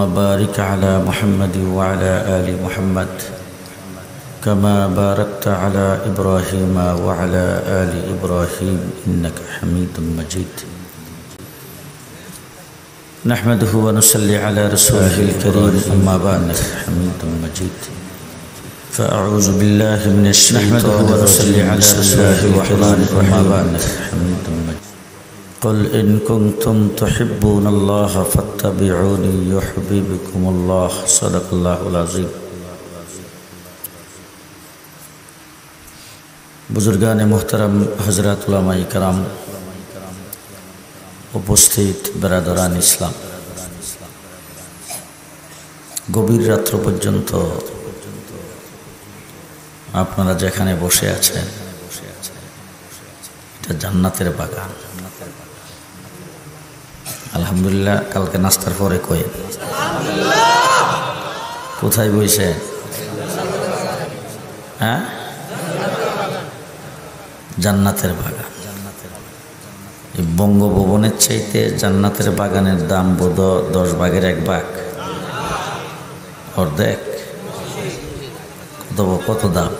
وبارك على محمد وعلى آل محمد كما باركت على إبراهيم وعلى آل إبراهيم إنك حميد مجيد نحمده ونصلي على رسوله الكريم أما بعد إنك حميد مجيد فأعوذ بالله من الشيطان الرجيم بسم الله الرحمن الرحيم حميد مجيد قل إن كنتم تحبون الله فاتبعوني يحببكم الله صدق الله العظيم बुजुर्गान मोहतरम हजरत उलमा इकराम उपस्थित बेरादरान इस्लाम गभीर रात्र पर्यन्त आपनारा जेखाने बसे आछेन एटा जान्नातेर बागान आलহামদুলিল্লাহ কালকে নাস্তার পরে কই কোথায় বইছে হ্যাঁ জান্নাতের বাগান এই বঙ্গভবনের চাইতে জান্নাতের বাগানের দাম বোধ 10 ভাগের 1 ভাগ অর্ধেক কত দাম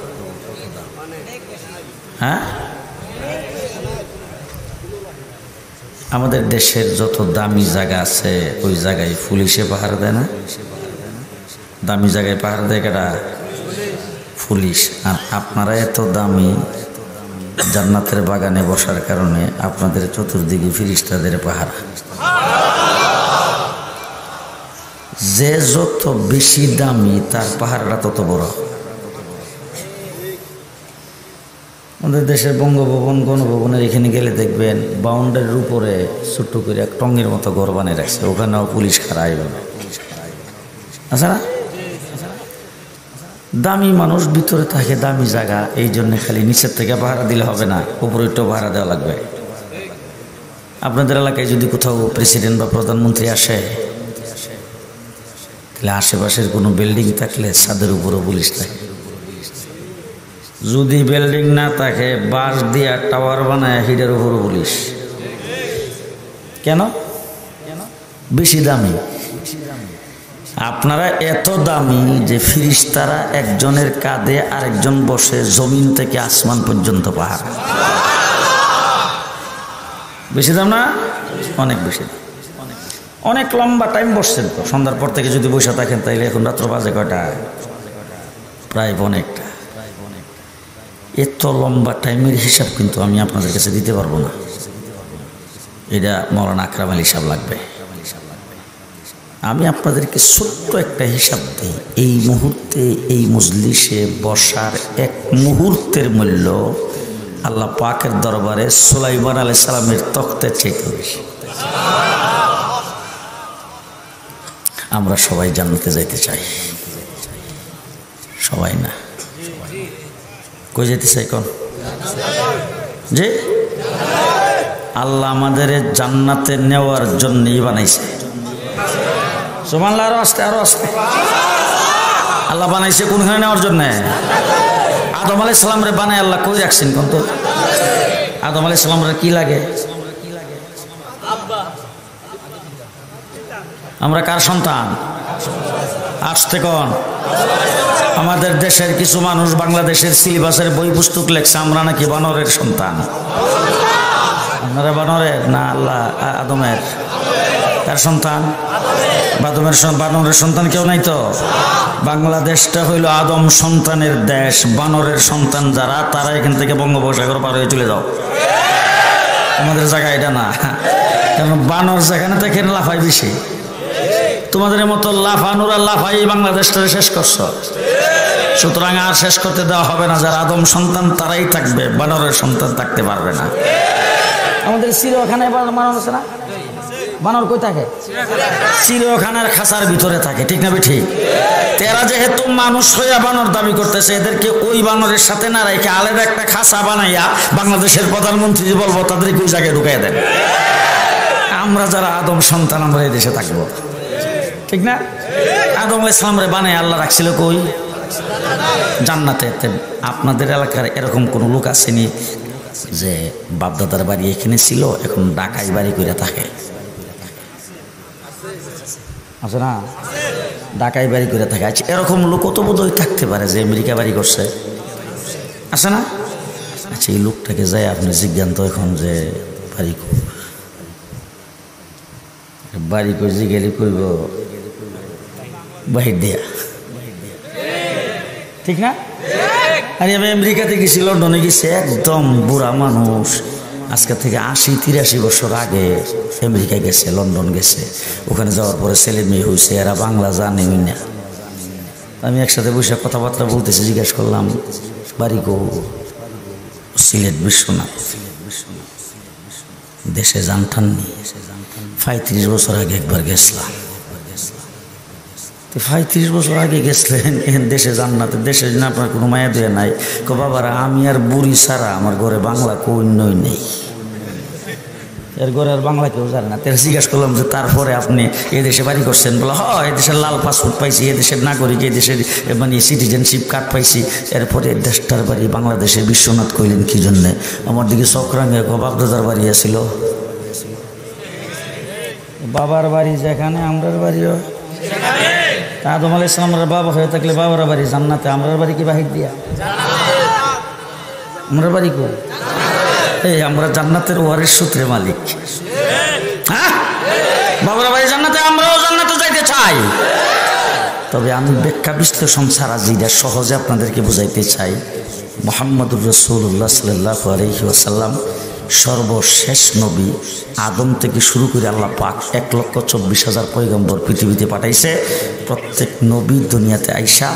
হ্যাঁ আমাদের দেশের যত দামি জায়গা আছে ওই জায়গায় পুলিশে পাহারা দেয় না দামি জায়গায় পাহারা দেয় কারা পুলিশ আর আপনারা এত দামি জান্নাতের বাগানে বসার কারণে আপনাদের চতুর্দিকে ফেরেশতাদের পাহারা যে যত বেশি দামি তার পাহারাটা তত বড় আমাদের দেশের বঙ্গভবন গণভবনের এখানে গেলে দেখবেন বাউন্ডারির উপরে ছোট্ট করে এক টঙ্গের মতো ঘর বানিয়ে রাখছে ওখানেও পুলিশ খাড়া আইবে না আচ্ছা না দামি মানুষ ভিতরে থাকে দামি জায়গা এই জন্য খালি নিচের থেকে পাহারা দিলে হবে না উপরে একটু পাহারা দেওয়া লাগবে আপনাদের এলাকায় যদি কোথাও প্রেসিডেন্ট বা প্রধানমন্ত্রী আসে তাহলে আশেপাশের কোনো বিল্ডিং থাকলে ছাদের উপরও পুলিশ থাকে যদি বিল্ডিং না থাকে বাঁশ দিয়া টাওয়ার বানায় হিডের উপরও পুলিশ কেন বেশি দামি আপনারা এত দামি যে ফেরেশতারা একজনের কাঁধে আরেকজন বসে জমিন থেকে আসমান পর্যন্ত পাহারা বেশি দাম না অনেক বেশি দাম অনেক লম্বা টাইম বসছেন তো সন্ধ্যার পর থেকে যদি বসে থাকেন তাইলে এখন রাত্র বাজে কয়টা প্রায় অনেকটা এত লম্বা টাইমের হিসাব কিন্তু আমি আপনাদের কাছে দিতে পারবো না এটা মৌলানা আকরাম আলী সাহেব লাগবে আমি আপনাদেরকে ছোট্ট একটা হিসাব দিই এই মুহূর্তে এই মজলিসে বসার এক মুহূর্তের মূল্য আল্লাহ পাকের দরবারে সুলাইমান আলাইহিস সালামের তখতের চাইতে বেশি আমরা সবাই জান্নাতে যাইতে চাই সবাই না কই যেতে চাই কোন যে আল্লাহ আমাদের জান্নাতে নেওয়ার জন্যই বানাইছে সুবহানাল্লাহ আরো আসতে আল্লাহ বানাইছে কোনখানে নেওয়ার জন্য আদম আলাইহিস সালামরে বানায় আল্লাহ কই রাখছেন কোন তো আদম আলাইহিস সালামরে কি লাগে আমরা কার সন্তান আসতে কোন আমাদের দেশের কিছু মানুষ বাংলাদেশের সিলেবাসের বই পুস্তক লেখছে আমরা নাকি বানরের সন্তান আপনারা বানরের না আল্লাহ আদমের কার সন্তান বানরের সন্তান কেউ নাই তো বাংলাদেশটা হইল আদম সন্তানের দেশ বানরের সন্তান যারা তারা এখান থেকে বঙ্গোপসাগর পার হয়ে চলে যাও আমাদের জায়গা এটা না কারণ বানর যেখানে থেকে লাফাই বেশি তোমাদের মতো লাফানুরা লাফাই বাংলাদেশটা শেষ করছো সুতরাং আর শেষ করতে দেওয়া হবে না যারা আদম সন্তান তারাই থাকবে বানরের সন্তান থাকতে পারবে না আমাদের চিড়িয়াখানায় বানর আছে না বানর কই থাকে চিড়িয়াখানার খাঁচার ভিতরে থাকে ঠিক না ঠিক এরা যেহেতু মানুষ হইয়া বানর দাবি করতেছে এদেরকে ওই বানরের সাথে না রেখে আলাদা একটা খাঁচা বানাইয়া বাংলাদেশের প্রধানমন্ত্রী বলবো তাদেরকে ওই জায়গায় ঢুকাই দেন আমরা যারা আদম সন্তান আমরা এই দেশে থাকবো ঠিক না আদম আলাইহিস সালামরে বানায় আল্লাহ রাখছিল কই জান্নাতে আপনাদের এলাকার এরকম কোন লোক আসেনি যে বাপদাদার বাড়ি এখানে ছিল এখন ঢাকায় বাড়ি করে থাকে আছে না? ঢাকায় বাড়ি করে থাকে। আচ্ছা, এরকম লোক কত বোধহয় থাকতে পারে যে আমেরিকা বাড়ি করছে, আছে না? আচ্ছা, এই লোকটাকে যায় আপনি জিজ্ঞান্ত এখন যে বাড়ি করে জিজ্ঞাসা করব বাহির দিয়া, ঠিক না? আরে আমি আমেরিকাতে গেছি, লন্ডনে গেছি, একদম বুড়া মানুষ, আজকে থেকে ৮০-৮৩ বছর আগে আমেরিকা গেছে, লন্ডন গেছে। ওখানে যাওয়ার পরে ছেলে মেয়ে হয়েছে, এরা বাংলা জানে না। আমি একসাথে বসে কথাবার্তা বলতেছি, জিজ্ঞাসা করলাম বাড়ি গো, সিলেট বিশ্বনাথ। দেশে জানতাননি, ৩৫ বছর আগে একবার গেছিলাম। ৩৫ বছর আগে গেছিলেন, দেশে জান্নাতে, দেশে না আপনার কোনো মায়া দেয়া নাই। বাবারা, আমি আর বুড়ি ছাড়া আমার ঘরে বাংলা কন্যই নেই, এর ঘরে আর বাংলা কেউ জানে না। তার জিজ্ঞাসা করলাম যে তারপরে আপনি এদেশে বাড়ি করছেন? বলে হয়, এদেশের লাল পাসপোর্ট পাইছি, এদেশের নাগরিক, এদেশের মানে সিটিজেনশিপ কার্ড পাইছি। এরপরে দেশটার বাড়ি বাংলাদেশে। বিশ্বনাথ কইলেন কি জন্যে? আমার দিকে চক্রাঙ্গে বাপদাদার বাড়ি আসছিল। বাবার বাড়ি যেখানে আমরার বাড়িও, আদম আলাইহিস সালামের বাবা হয়ে থাকলে বাবার বাড়ি জান্নাতে, আমরার বাড়ি কি বাহির দিয়া? আমরার বাড়ি কই? এই আমরা জান্নাতের ওয়ারিশ সূত্রে মালিক। হ্যাঁ, বাবার বাড়ি জান্নাতে, আমরাও জান্নাতে যাইতে চাই। তবে আমি ব্যাখ্যা বিশ্লেষণ ছাড়া যেটা সহজে আপনাদেরকে বুঝাইতে চাই, মুহাম্মদুর রাসূলুল্লাহ সাল্লাল্লাহু আলাইহি ওয়াসাল্লাম সর্বশেষ নবী। আদম থেকে শুরু করে আল্লাহ পাক ১,২৪,০০০ পয়গম্বর পৃথিবীতে পাঠাইছে। প্রত্যেক নবী দুনিয়াতে আইসা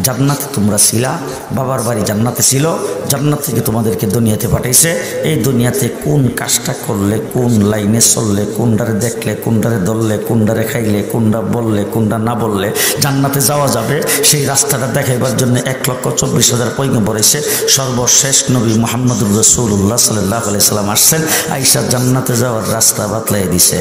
জান্নাতে তোমরা ছিলা, বাবার বাড়ি জান্নাতে ছিল, জান্নাত থেকে তোমাদেরকে দুনিয়াতে পাঠাইছে। এই দুনিয়াতে কোন কাজটা করলে, কোন লাইনে চললে, কোনটারে দেখলে, কোনটারে ধরলে, কোনটারে খাইলে, কোনটা বললে, কোনটা না বললে জান্নাতে যাওয়া যাবে, সেই রাস্তাটা দেখাইবার জন্য ১,২৪,০০০ পয়গম্বর এসে সর্বশেষ নবী মুহাম্মদুর রাসূলুল্লাহ সাল্লাল্লাহু আলাইহি সাল্লাম আসছেন, আইসা জান্নাতে যাওয়ার রাস্তা বাতলাই দিছে।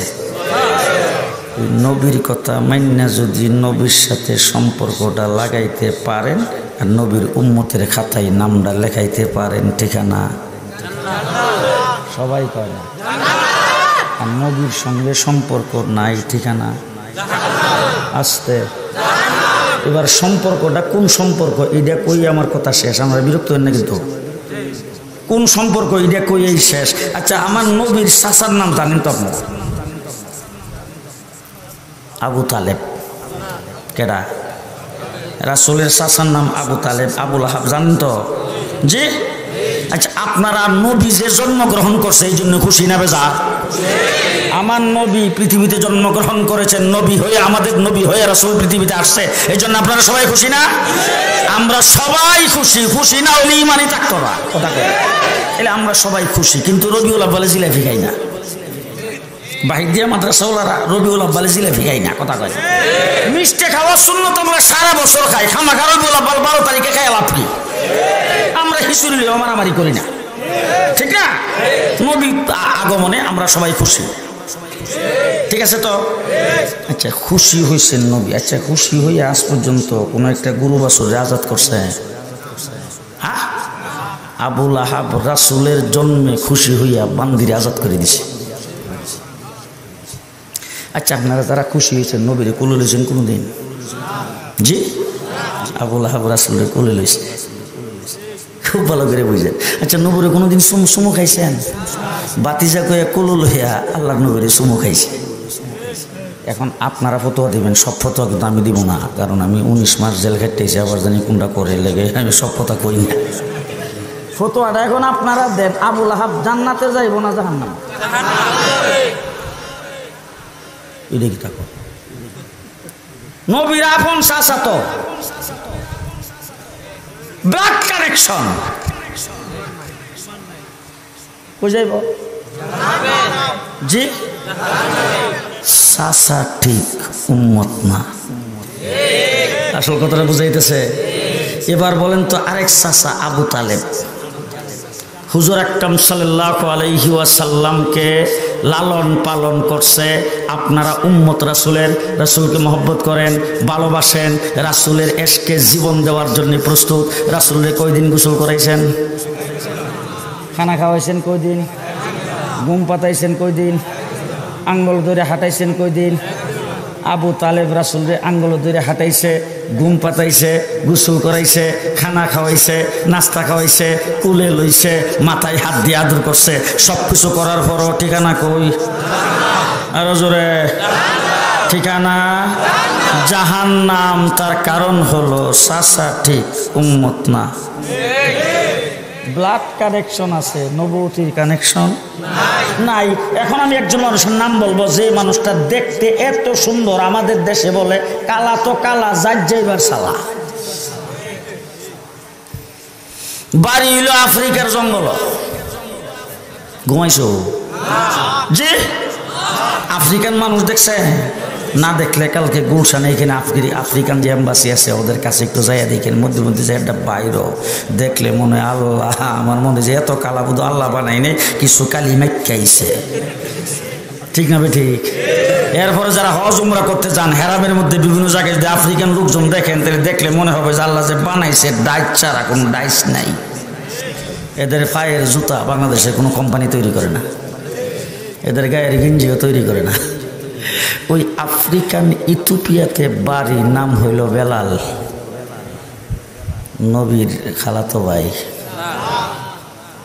নবীর কথা মান্না যদি নবীর সাথে সম্পর্কটা লাগাইতে পারেন, আর নবীর উম্মতের খাতায় নামটা লেখাইতে পারেন, ঠিকানা সবাই করে। আর নবীর সঙ্গে সম্পর্ক নাই, ঠিকানা আসতে। এবার সম্পর্কটা কোন সম্পর্ক, এটা কই আমার কথা শেষ, আমরা বিরক্ত হই না কিন্তু। কোন সম্পর্ক এটা কই এই শেষ। আচ্ছা, আমার নবীর চাচার নাম জানেন তো আপনারা? আবু তালেব। কেডা? রাসূলের চাচার নাম আবু তালেব, আবুল আহাব, জানেন তো? জি। আচ্ছা, আপনারা নবী যে জন্মগ্রহণ করছে এই জন্য খুশি না বেজার? আমার নবী পৃথিবীতে জন্মগ্রহণ করেছেন, নবী হয়ে, আমাদের নবী হয়ে রাসূল পৃথিবীতে আসছে, এই জন্য আপনারা সবাই খুশি না? আমরা সবাই খুশি। খুশি না হলে ইমানই থাকতো না, কথা কয়। তাহলে আমরা সবাই খুশি, কিন্তু রবিউল আব্বালে জিলাপি খাই না। বাহির দিয়ে মাদ্রাসাওয়ালারা রবিউল আব্বালে জিলাপি খাই না, কথা কয়। মিষ্টি খাওয়ার সুন্নত আমরা সারা বছর খাই, খামাখা রবিউল আব্বাল ১২ তারিখে খাই লাভ কি? আমরা হিসুরি মারামারি করি না, ঠিক না? নবী আগমনে আমরা সবাই খুশি, ঠিক আছে তো? আচ্ছা, খুশি হয়েছেন নবী। আচ্ছা, খুশি হয়ে আজ পর্যন্ত কোনো একটা গরু বাছুর আজাদ করছে? হ্যাঁ, আবুল আহাব রাসূলের জন্মে খুশি হইয়া বান্দিরে আজাদ করে দিছে। আচ্ছা, আপনারা যারা খুশি হয়েছেন নবীরে কোলে লইছেন কোনোদিন? জি। আবুল আহাব রাসূলের কোলে লইছে, খুব ভালো করে বুঝেন। আচ্ছা, নবীরে কোনোদিন চুমু খাইছেন? বাতিজা কইয়া কোলে লইয়া আল্লাহর নবীরে চুমু খাইছে। এখন আপনারা ফতোয়া দিবেন, সব ফতোয়া কিন্তু আমি দিব না, কারণ আমি 19 মাস জেল খাটতেছি, আবার জানি কোনটা করে লেগে, আমি সব কথা কই না। ফতোয়াটা এখন আপনারা দেন, আবুল আহাব জান্নাতে যাইব না জাহান্নামে? এটা কি থাকো? নবীর আপন চাচাতো, ব্লাড কানেকশন, বুঝাইব? জি। চাচা ঠিক, উম্মত না। আসল কথাটা বুঝাইতেছে। এবার বলেন তো আরেক চাচা আবু তালেব, হুজুর আকরাম সাল্লাল্লাহু আলাইহি ওয়াসাল্লামকে লালন পালন করছে। আপনারা উম্মত রাসূলের, রাসূলকে মহব্বত করেন, ভালোবাসেন, রাসূলের এশকে জীবন দেওয়ার জন্য প্রস্তুত। রাসূলের কয়দিন গোসল করাইছেন? খানা খাওয়াইছেন কয়দিন? ঘুম পাতাইছেন কয়দিন? আঙ্গুল ধরে হাঁটাইছেন কয়দিন? আবু তালেব রাসূলরে আঙ্গুল ধরে হাঁটাইছে, ঘুম পাতাইছে, গোসল করাইছে, খানা খাওয়াইছে, নাস্তা খাওয়াইছে, কুলে লইছে, মাথায় হাত দিয়ে আদর করছে। সব কিছু করার পরও ঠিকানা কই? আরো জোরে, ঠিকানা জাহান্নাম। তার কারণ হলো চাচা ঠিক, উম্মত না। ব্লাড কানেকশন আছে, নবুয়তির কানেকশন নাই। এখন আমি একজন মানুষের নাম বলবো যে মানুষটা দেখতে এত সুন্দর, আমাদের দেশে বলে কালা তো কালা, যাইবার সালা। বাড়ি হইল আফ্রিকার জঙ্গল। ঘুমাইছো? জি, আফ্রিকান মানুষ দেখছে না? দেখলে কালকে গুলশানে এখানে আফ্রিকান যে এম্বাসি আছে ওদের কাছে একটু যাইয়া দেখেন, মধ্যে মধ্যে যে একটা বাইরও দেখলে মনে হয় আল্লাহ, আমার মনে যে এত কালা বুধ আল্লাহ বানাই নেই, কিছু কালি মাইকাইছে। ঠিক না বে ঠিক? এরপরে যারা হজ উমরা করতে যান, হেরামের মধ্যে বিভিন্ন জায়গায় যদি আফ্রিকান লোকজন দেখেন, তাহলে দেখলে মনে হবে যে আল্লাহ যে বানাইছে ডাইস ছাড়া কোনো ডাইস নাই। এদের পায়ের জুতা বাংলাদেশে কোনো কোম্পানি তৈরি করে না, এদের গায়ের গেঞ্জিও তৈরি করে না। ওই আফ্রিকান ইথিওপিয়াতে বাড়ি, নাম হইল বেলাল, নবীর খালাতো ভাই,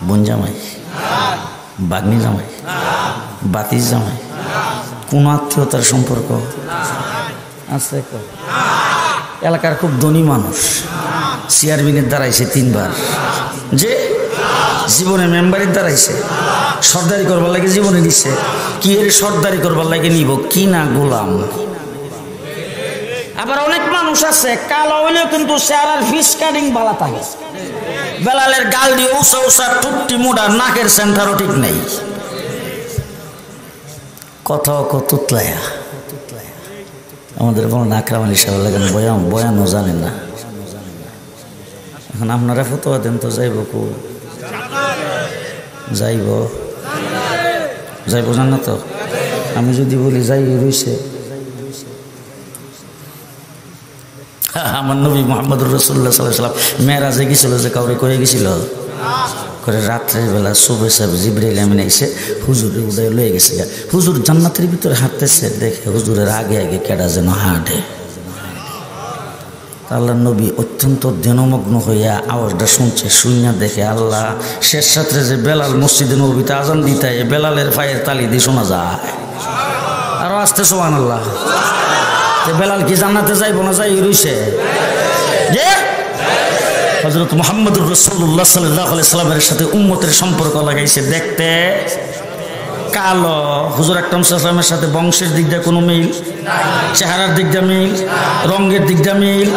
বোন জামাই, বাগ্নি জামাই, বাতির জামাই, কোন আত্মীয়তার সম্পর্ক আছে? এলাকার খুব ধনী মানুষ, চেয়ারম্যানের দাঁড়াইছে 3 বার, যে জীবনে মেম্বারের দাঁড়াইছে, সর্দারি করবার লাগে জীবনে দিচ্ছে। কি এর সর্দারি করবার লাগে নিব কি না গোলাম। আবার অনেক মানুষ আছে কালো হইলেও কিন্তু চেহারার ফিস কাটিং ভালো থাকে। বেলালের গাল দিয়ে উষা উষা, টুট্টি মোড়া, নাকের সেন্টারও ঠিক নেই, কথাও তুতলায়া। আমাদের বলেন আকরাম আলী সাহেব লাগেন বয়ানও জানেন না। এখন আপনারা ফতোয়া দেন তো, যাইব কো? যাইব জান না তো? আমি যদি বলি যাই রইছে, আমার নবী মুহাম্মদুর রাসূলুল্লাহ সাল্লাল্লাহু আলাইহি ওয়াসাল্লাম মেরাজে গেছিল, যে কাউরে কয়ে গেছিল করে রাত্রের বেলা সুবহে সাহেব জিবরাইল আমিন এসে হুজুরের উদয় লয়ে গেছে। হুজুর জান্নাতের ভিতরে হাঁটতেছে, দেখে হুজুরের আগে আগে কেডা যেন হাঁটে। আল্লাহ নবী অত্যন্ত ধ্যানমগ্ন হইয়া আওয়াজটা শুনছে, শুনিয়া দেখে আল্লাহ শেষ রাত্রে যে বেলাল মসজিদে নবীতে আজান দিতে, বেলালের পায়ের তালি দিয়ে শোনা যায়। আরো আসতে সুবহানাল্লাহ। বেলাল কি জান্নাতে যাইব না? যাই রইছে যে হযরত মুহাম্মদুর রাসূলুল্লাহ সাল্লাল্লাহু আলাইহি সাল্লামের সাথে উম্মতের সম্পর্ক লাগাইছে। দেখতে কালো, হুজুর আকরাম সাল্লাল্লাহু আলাইহি ওয়াসাল্লামের সাথে বংশের দিক দিয়ে কোনো মিল, চেহারার দিক দিয়ে মিল, রঙের দিক দিয়ে মিল,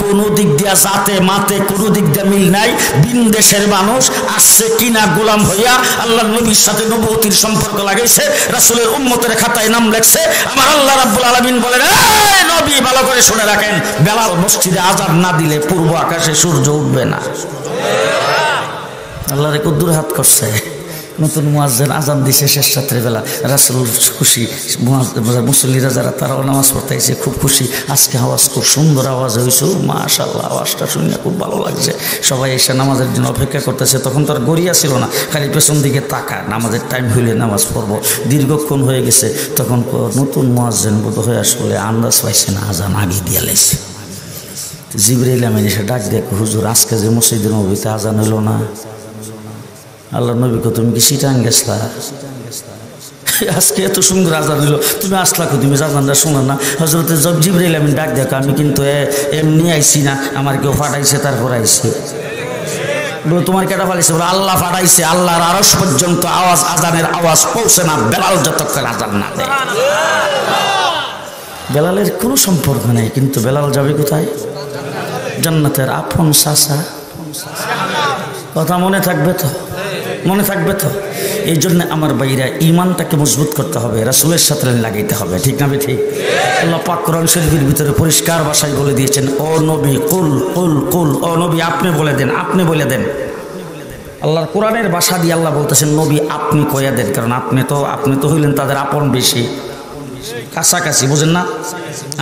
কোনো দিক দিয়া জাতে মাতে কোনো দিক দিয়ে মিল নাই। ভিন দেশের মানুষ আসছে কিনা গোলাম হইয়া আল্লাহ নবীর সাথে নবুয়তির সম্পর্ক লাগাইছে, রাসূলের উম্মতের খাতায় নাম লেখছে। আমার আল্লাহ রাব্বুল আলামিন বলেন, এই নবী ভালো করে শুনে রাখেন, বেলাল মসজিদে আযান না দিলে পূর্ব আকাশে সূর্য উঠবে না। আল্লাহরে কদ্দুর হাত করছে। নতুন মুয়াজ্জিন আজান দিছে শেষ রাত্রে বেলা, রাসূল খুশি, মুসল্লিরা যারা তারাও নামাজ পড়তেছে খুব খুশি। আজকে আওয়াজ খুব সুন্দর আওয়াজ হয়েছে, মাশাআল্লাহ, আওয়াজটা শুনে খুব ভালো লাগছে। সবাই এসে নামাজের জন্য অপেক্ষা করতেছে। তখন তো আর গড়িয়া ছিল না, খালি পেছন দিকে তাকা, নামাজের টাইম হইলে নামাজ পড়বো। দীর্ঘক্ষণ হয়ে গেছে, তখন নতুন মুয়াজ্জিন বোধ হয়ে আসলে আন্দাজ পাইছে না, আজান আগে দিয়া লাইছে। জিবরাইল আমিন এসে ডাক দেখ, হুজুর আজকে যে মসজিদে নবীতে আজান হইল না? আল্লাহ নবীকে, তুমি কি সিটাং গেছলা? আজকে এত সুন্দর আজান হইল, তুমি আসলা কো? তুমি আজানটা শোনো না? হযরত জিবরাইল আমিন ডাক দেখো, আমি কিন্তু এমনি আইছি না, আমার কেউ ফাটাইছে, তারপর আইছি। তোমার কেটা ফাটাইছে? বলে আল্লাহ ফাটাইছে। আল্লাহর আরশ পর্যন্ত আওয়াজ, আজানের আওয়াজ পৌঁছে না বেলাল যতক্ষণ আজান না দেয়। বেলালের কোনো সম্পর্ক নেই, কিন্তু বেলাল যাবে কোথায়? জান্নাতের আপন চাচা। কথা মনে থাকবে তো? মনে থাকবে তো? এই জন্য আমার ভাইরা ইমানটাকে মজবুত করতে হবে, রাসূলের সাথে লাগাইতে হবে। ঠিক না ঠিক? আল্লাহ পাক কোরআন শরীফের ভিতরে পরিষ্কার ভাষায় বলে দিয়েছেন, ও নবী কুল কুল কুল, ও নবী আপনি বলে দেন, আপনি বলে দেন। আল্লাহর কোরআনের ভাষা দিয়ে আল্লাহ বলতেছেন নবী আপনি কইয়া দেন, কারণ আপনি তো হইলেন তাদের আপন বেশি, কাছাকাছি, বুঝেন না?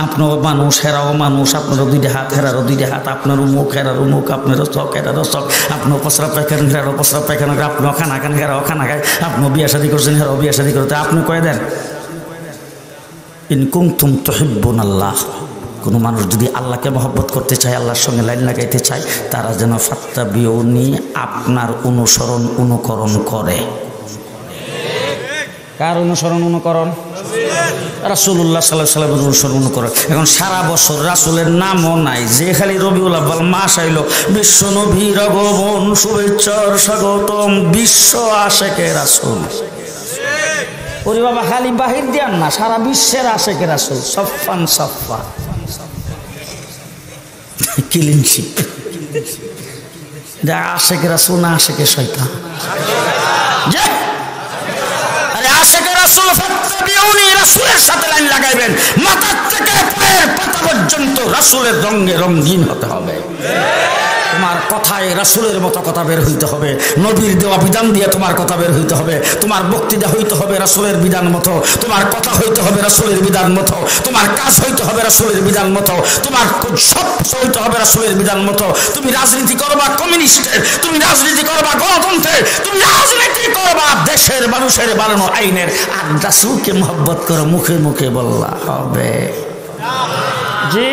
আপনারও মানুষ, হেরাও মানুষ, আপনারও 2টা হাত, হেরারও 2টা হাত, আপনারও মুখ, হেরারও মুখ, আপনারও চোখ, হেরারও চোখ, আপনিও প্রস্রাব পায়খানা, হেরারও প্রস্রাব পায়খানা, আপনিও খানা খান, হেরাও খানা খায়, আপনিও বিয়া শাদী করছেন, হেরাও বিয়া শাদী করতে, আপনি কয়ে দেন। ইন কুনতুম তুহিব্বুনাল্লাহ, কোনো মানুষ যদি আল্লাহকে মহব্বত করতে চায়, আল্লাহর সঙ্গে লাইন লাগাইতে চায়, তারা যেন ফাত্তাবিউনি আপনার অনুকরণ করে। কার অনুকরণ? রাসূলুল্লাহ সাল্লাল্লাহু আলাইহি ওয়াসাল্লামের অনুকরণ। এখন সারা বছর রাসূলের নামও নাই, যে খালি রবিউল আউয়াল মাস আইলো, বিশ্ব নবীর আগমন, শুভেচ্ছার স্বাগতম, বিশ্ব আশেকে রাসূল। ওরে বাবা, খালি বাহির দিয়ান না, সারা বিশ্বের আশেকে রাসূল, সফান সফা কিলিনছি। আশেকে রাসূল না আশেকে শয়তান? আরে আশেকে রাসূল, ফাত্তাবিউনি, রাসূলের সাথে লাইন লাগাইবেন, মাথা থেকে পায়ের পাতা পর্যন্ত রাসূলের রঙে রঙিন হতে হবে। তোমার কথায় রাসূলের মতো কথা বের হইতে হবে, নবীর দেওয়া বিধান দিয়ে তোমার কথা বের হইতে হবে, তোমার বক্তৃতা হইতে হবে রাসূলের বিধান মতো, তোমার কথা হইতে হবে রাসূলের বিধান মতো, তোমার কাজ হইতে হবে রাসূলের বিধান মতো, তোমার সব হইতে হবে রাসূলের বিধান মতো। তুমি রাজনীতি করবা কমিউনিস্টের, তুমি রাজনীতি করবা গণতন্ত্রের, তুমি রাজনীতি করবা দেশের মানুষের বানানো আইনের, আর রাসূলকে মহব্বত করো, মুখে মুখে বললা হবে। জি,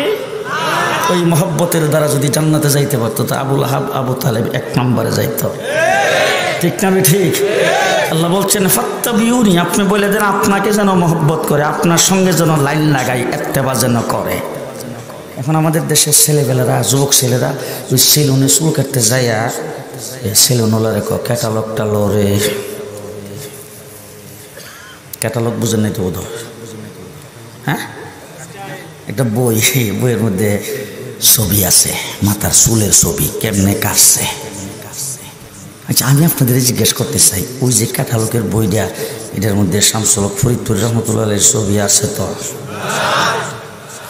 ওই মহব্বতের দ্বারা যদি জান্নাতে যাইতে পারতো, তা আবুল আহাব আবু তালেব 1 নম্বরে যাইত। ঠিক না? ঠিক। আল্লাহ বলছেন ফাত্তাবিউনি, আপনি বলে দেন আপনাকে যেন মহব্বত করে, আপনার সঙ্গে যেন লাইন লাগাই, ইত্তেবা যেন করে। এখন আমাদের দেশের ছেলেবেলারা, যুবক ছেলেরা ওই সেলুনে চুল কাটতে যায়, আর সেলুনওয়ালারে ক্যাটালগটা লরে, ক্যাটালগ বুঝেন নাই তো বোধ হয়? হ্যাঁ, একটা বই, বইয়ের মধ্যে ছবি আছে, মাথার চুলের ছবি, কেমনে কাটছে। আচ্ছা, আমি আপনাদের জিজ্ঞেস করতে চাই, ওই যে ক্যাটালগের বইটা, এটার মধ্যে শামসুল হক ফরিদপুর রহমতুল্লাহের ছবি আছে তো?